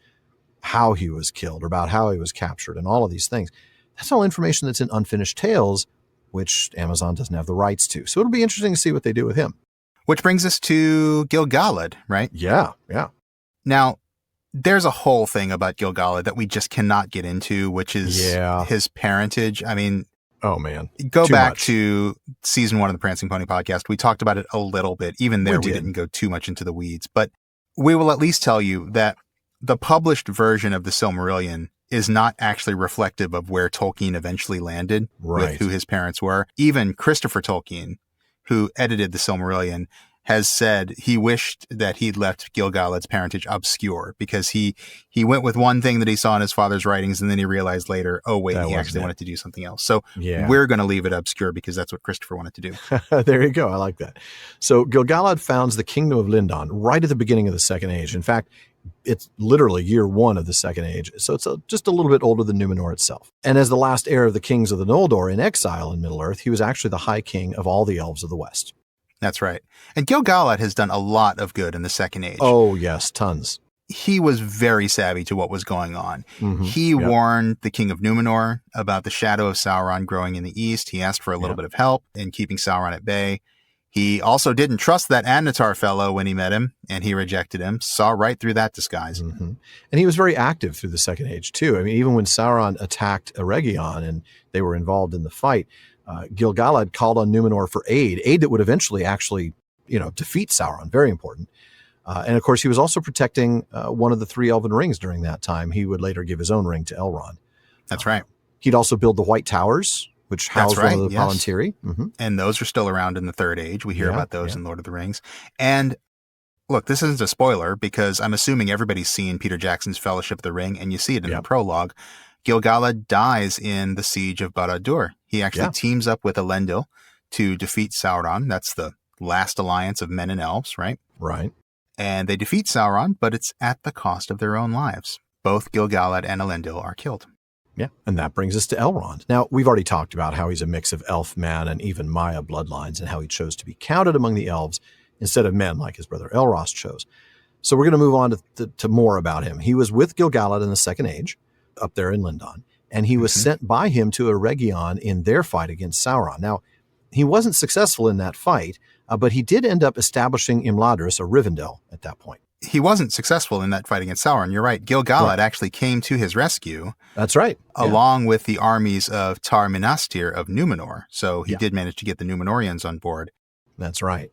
Speaker 1: how he was killed or about how he was captured and all of these things, that's all information that's in Unfinished Tales, which Amazon doesn't have the rights to. So it'll be interesting to see what they do with him.
Speaker 2: Which brings us to Gil-galad, right?
Speaker 1: Yeah.
Speaker 2: Now, there's a whole thing about Gil-galad that we just cannot get into, which is his parentage. I mean,
Speaker 1: oh man,
Speaker 2: go back to season 1 of the Prancing Pony podcast. We talked about it a little bit. Even there, we didn't go too much into the weeds. But we will at least tell you that the published version of the Silmarillion is not actually reflective of where Tolkien eventually landed with who his parents were. Even Christopher Tolkien, who edited the Silmarillion, has said he wished that he'd left Gil-galad's parentage obscure because he went with one thing that he saw in his father's writings, and then he realized later, oh wait, he actually wanted to do something else. So we're going to leave it obscure because that's what Christopher wanted to do.
Speaker 1: There you go. I like that. So Gil-galad founds the kingdom of Lindon right at the beginning of the Second Age. In fact, it's literally year 1 of the Second Age, so it's just a little bit older than Númenor itself. And as the last heir of the kings of the Noldor in exile in Middle-earth, he was actually the High King of all the Elves of the West.
Speaker 2: That's right. And Gil-galad has done a lot of good in the Second Age.
Speaker 1: Oh, yes, tons.
Speaker 2: He was very savvy to what was going on. He warned the king of Númenor about the shadow of Sauron growing in the east. He asked for a little bit of help in keeping Sauron at bay. He also didn't trust that Annatar fellow when he met him, and he rejected him, saw right through that disguise.
Speaker 1: And he was very active through the Second Age, too. I mean, even when Sauron attacked Eregion and they were involved in the fight, Gil-galad called on Númenor for aid that would eventually actually, defeat Sauron. Very important. And of course, he was also protecting one of the 3 elven rings during that time. He would later give his own ring to Elrond.
Speaker 2: That's right.
Speaker 1: He'd also build the White Towers, which housed one of the Palantiri. Mm-hmm.
Speaker 2: And those are still around in the Third Age. We hear about those in Lord of the Rings. And look, this isn't a spoiler because I'm assuming everybody's seen Peter Jackson's Fellowship of the Ring, and you see it in the prologue. Gil-galad dies in the Siege of Barad-dûr. He actually teams up with Elendil to defeat Sauron. That's the last alliance of men and elves, right?
Speaker 1: Right.
Speaker 2: And they defeat Sauron, but it's at the cost of their own lives. Both Gil-galad and Elendil are killed.
Speaker 1: Yeah, and that brings us to Elrond. Now, we've already talked about how he's a mix of elf, man, and even Maya bloodlines, and how he chose to be counted among the elves instead of men like his brother Elros chose. So we're going to move on to more about him. He was with Gil-galad in the Second Age, up there in Lindon, and he was sent by him to Eregion in their fight against Sauron. Now, he wasn't successful in that fight, but he did end up establishing Imladris, or Rivendell, at that point.
Speaker 2: He wasn't successful in that fight against Sauron. You're right. Gil-galad actually came to his rescue.
Speaker 1: That's right.
Speaker 2: Along with the armies of Tar Minastir of Númenor. So he did manage to get the Númenorians on board.
Speaker 1: That's right.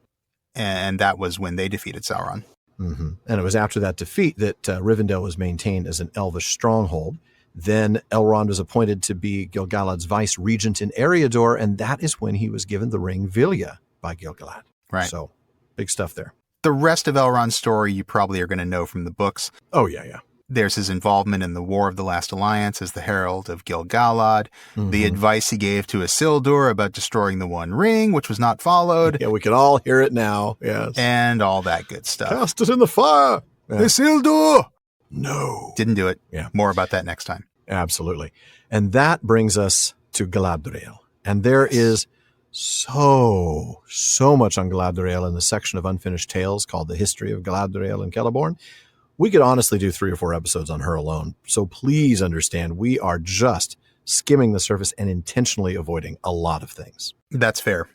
Speaker 2: And that was when they defeated Sauron.
Speaker 1: Mm-hmm. And it was after that defeat that Rivendell was maintained as an elvish stronghold. Then Elrond was appointed to be Gil-galad's vice-regent in Eriador, and that is when he was given the ring Vilya by Gil-galad.
Speaker 2: Right.
Speaker 1: So, big stuff there.
Speaker 2: The rest of Elrond's story you probably are going to know from the books.
Speaker 1: Oh, yeah.
Speaker 2: There's his involvement in the War of the Last Alliance as the Herald of Gil-galad, the advice he gave to Isildur about destroying the One Ring, which was not followed.
Speaker 1: Yeah, we can all hear it now, yes.
Speaker 2: And all that good stuff.
Speaker 1: Cast it in the fire! Yeah.
Speaker 2: Isildur!
Speaker 1: No.
Speaker 2: Didn't do it.
Speaker 1: Yeah.
Speaker 2: More about that next time.
Speaker 1: Absolutely. And that brings us to Galadriel. And there is so much on Galadriel in the section of Unfinished Tales called The History of Galadriel and Celeborn. We could honestly do 3 or 4 episodes on her alone. So please understand, we are just skimming the surface and intentionally avoiding a lot of things.
Speaker 2: That's fair.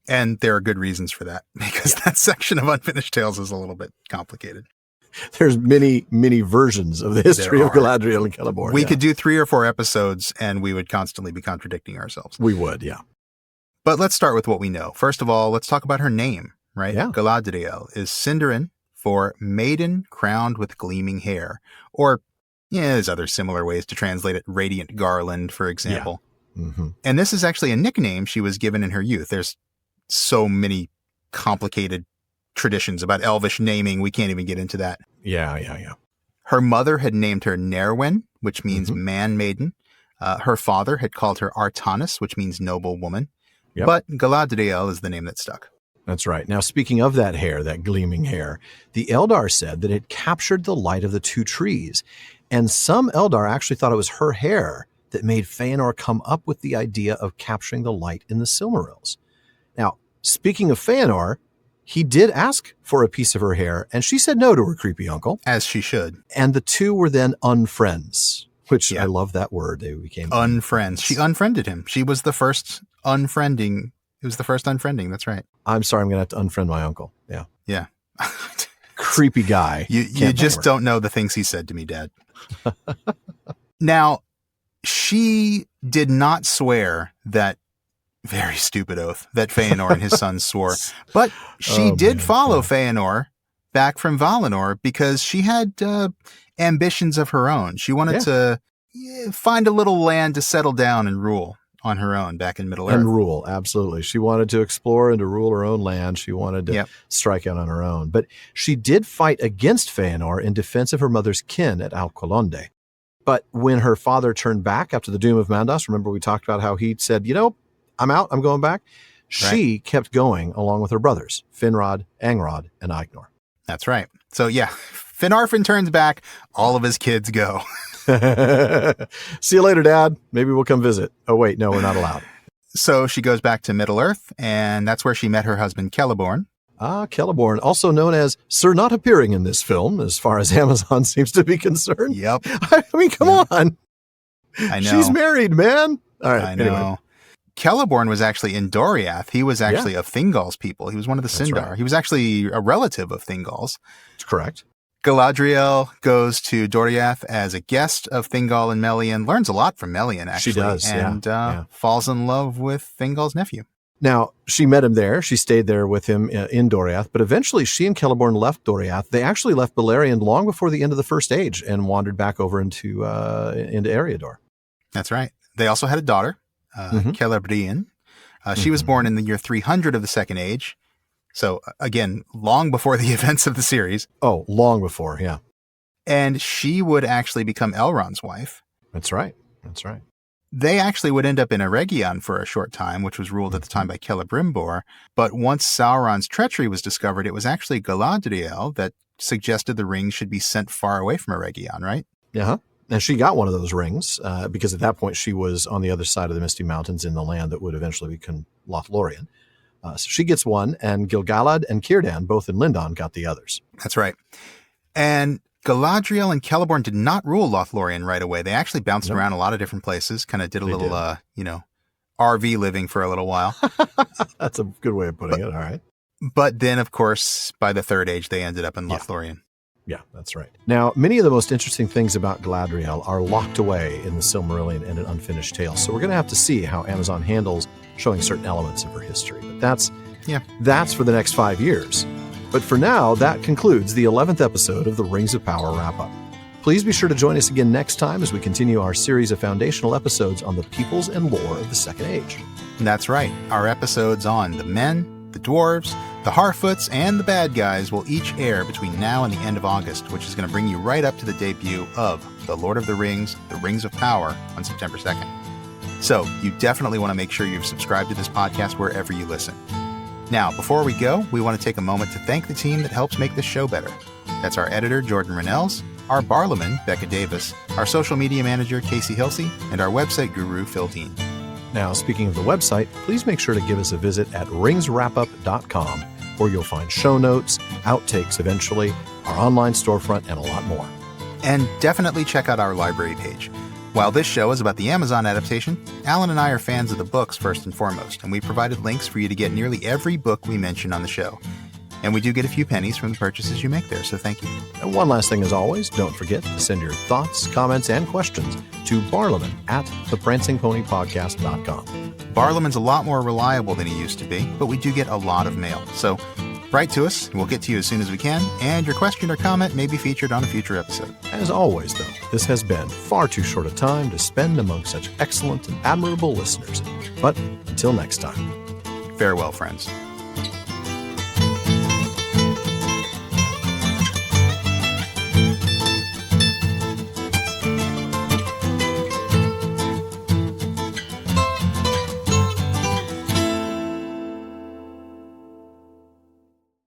Speaker 2: And there are good reasons for that, because that section of Unfinished Tales is a little bit complicated.
Speaker 1: There's many versions of the history of Galadriel and Celeborn.
Speaker 2: We could do 3 or 4 episodes and we would constantly be contradicting ourselves.
Speaker 1: We would, yeah.
Speaker 2: But let's start with what we know. First of all, let's talk about her name, right?
Speaker 1: Yeah.
Speaker 2: Galadriel is Sindarin for maiden crowned with gleaming hair. Or, there's other similar ways to translate it. Radiant garland, for example.
Speaker 1: Yeah. Mm-hmm.
Speaker 2: And this is actually a nickname she was given in her youth. There's so many complicated traditions about elvish naming. We can't even get into that.
Speaker 1: Yeah.
Speaker 2: Her mother had named her Nerwen, which means man-maiden. Her father had called her Artanis, which means noble woman. Yep. But Galadriel is the name that stuck.
Speaker 1: That's right. Now, speaking of that hair, that gleaming hair, the Eldar said that it captured the light of the 2 trees. And some Eldar actually thought it was her hair that made Feanor come up with the idea of capturing the light in the Silmarils. Now, speaking of Feanor, he did ask for a piece of her hair, and she said no to her creepy uncle.
Speaker 2: As she should.
Speaker 1: And the 2 were then unfriends, which I love that word. They became
Speaker 2: unfriends. She unfriended him. She was the first unfriending. It was the first unfriending. That's right.
Speaker 1: I'm sorry. I'm going to have to unfriend my uncle. Yeah.
Speaker 2: Yeah.
Speaker 1: Creepy guy.
Speaker 2: You just don't know the things he said to me, Dad. Now, she did not swear that very stupid oath that Feanor and his sons swore, but she did follow Feanor back from Valinor because she had ambitions of her own. She wanted to find a little land to settle down and rule on her own back in Middle-earth.
Speaker 1: And rule, absolutely. She wanted to explore and to rule her own land. She wanted to strike out on her own. But she did fight against Feanor in defense of her mother's kin at Alqualonde. But when her father turned back after the doom of Mandos, remember we talked about how he said, I'm out, I'm going back. She kept going along with her brothers, Finrod, Angrod, and Eignor.
Speaker 2: That's right. So Finarfin turns back, all of his kids go.
Speaker 1: See you later, Dad. Maybe we'll come visit. Oh, wait, no, we're not allowed.
Speaker 2: So she goes back to Middle-earth, and that's where she met her husband, Celeborn.
Speaker 1: Celeborn, also known as Sir Not Appearing in this film, as far as Amazon seems to be concerned.
Speaker 2: Yep.
Speaker 1: I mean, come on.
Speaker 2: I know.
Speaker 1: She's married, man. All right,
Speaker 2: I know. Anyway. Celeborn was actually in Doriath. He was actually of Thingol's people. He was one of the Sindar. Right. He was actually a relative of Thingol's.
Speaker 1: That's correct.
Speaker 2: Galadriel goes to Doriath as a guest of Thingol and Melian, learns a lot from Melian, actually.
Speaker 1: She does,
Speaker 2: and falls in love with Thingol's nephew.
Speaker 1: Now, she met him there. She stayed there with him in Doriath, but eventually she and Celeborn left Doriath. They actually left Beleriand long before the end of the First Age and wandered back over into Eriador.
Speaker 2: That's right. They also had a daughter, Celebrimbor. She was born in the year 300 of the Second Age. So, again, long before the events of the series.
Speaker 1: Oh, long before, yeah.
Speaker 2: And she would actually become Elrond's wife.
Speaker 1: That's right. That's right.
Speaker 2: They actually would end up in Eregion for a short time, which was ruled at the time by Celebrimbor. But once Sauron's treachery was discovered, it was actually Galadriel that suggested the ring should be sent far away from Eregion, right?
Speaker 1: Yeah. And she got one of those rings because at that point she was on the other side of the Misty Mountains in the land that would eventually become Lothlorien. So she gets one, and Gil-galad and Círdan, both in Lindon, got the others.
Speaker 2: That's right. And Galadriel and Celeborn did not rule Lothlorien right away. They actually bounced around a lot of different places, kind of did a little, RV living for a little while.
Speaker 1: That's a good way of putting it. All right.
Speaker 2: But then, of course, by the Third Age, they ended up in Lothlorien.
Speaker 1: Yeah, that's right. Now, many of the most interesting things about Galadriel are locked away in the Silmarillion and an unfinished tale. So we're going to have to see how Amazon handles showing certain elements of her history. But that's for the next 5 years. But for now, that concludes the 11th episode of the Rings of Power Wrap-Up. Please be sure to join us again next time as we continue our series of foundational episodes on the peoples and lore of the Second Age.
Speaker 2: That's right. Our episodes on the men, the dwarves, the Harfoots, and the bad guys will each air between now and the end of August, which is going to bring you right up to the debut of The Lord of the Rings, The Rings of Power on September 2nd. So you definitely want to make sure you've subscribed to this podcast wherever you listen. Now, before we go, we want to take a moment to thank the team that helps make this show better. That's our editor, Jordan Rennells, our barleman, Becca Davis, our social media manager, Casey Hilsey, and our website guru, Phil Dean.
Speaker 1: Now, speaking of the website, please make sure to give us a visit at ringswrapup.com, where you'll find show notes, outtakes eventually, our online storefront, and a lot more.
Speaker 2: And definitely check out our library page. While this show is about the Amazon adaptation, Alan and I are fans of the books first and foremost, and we provided links for you to get nearly every book we mention on the show. And we do get a few pennies from the purchases you make there, so thank you.
Speaker 1: And one last thing as always, don't forget to send your thoughts, comments, and questions to barleman@theprancingponypodcast.com.
Speaker 2: Barleman's a lot more reliable than he used to be, but we do get a lot of mail. So write to us, and we'll get to you as soon as we can, and your question or comment may be featured on a future episode.
Speaker 1: As always, though, this has been far too short a time to spend among such excellent and admirable listeners. But until next time.
Speaker 2: Farewell, friends.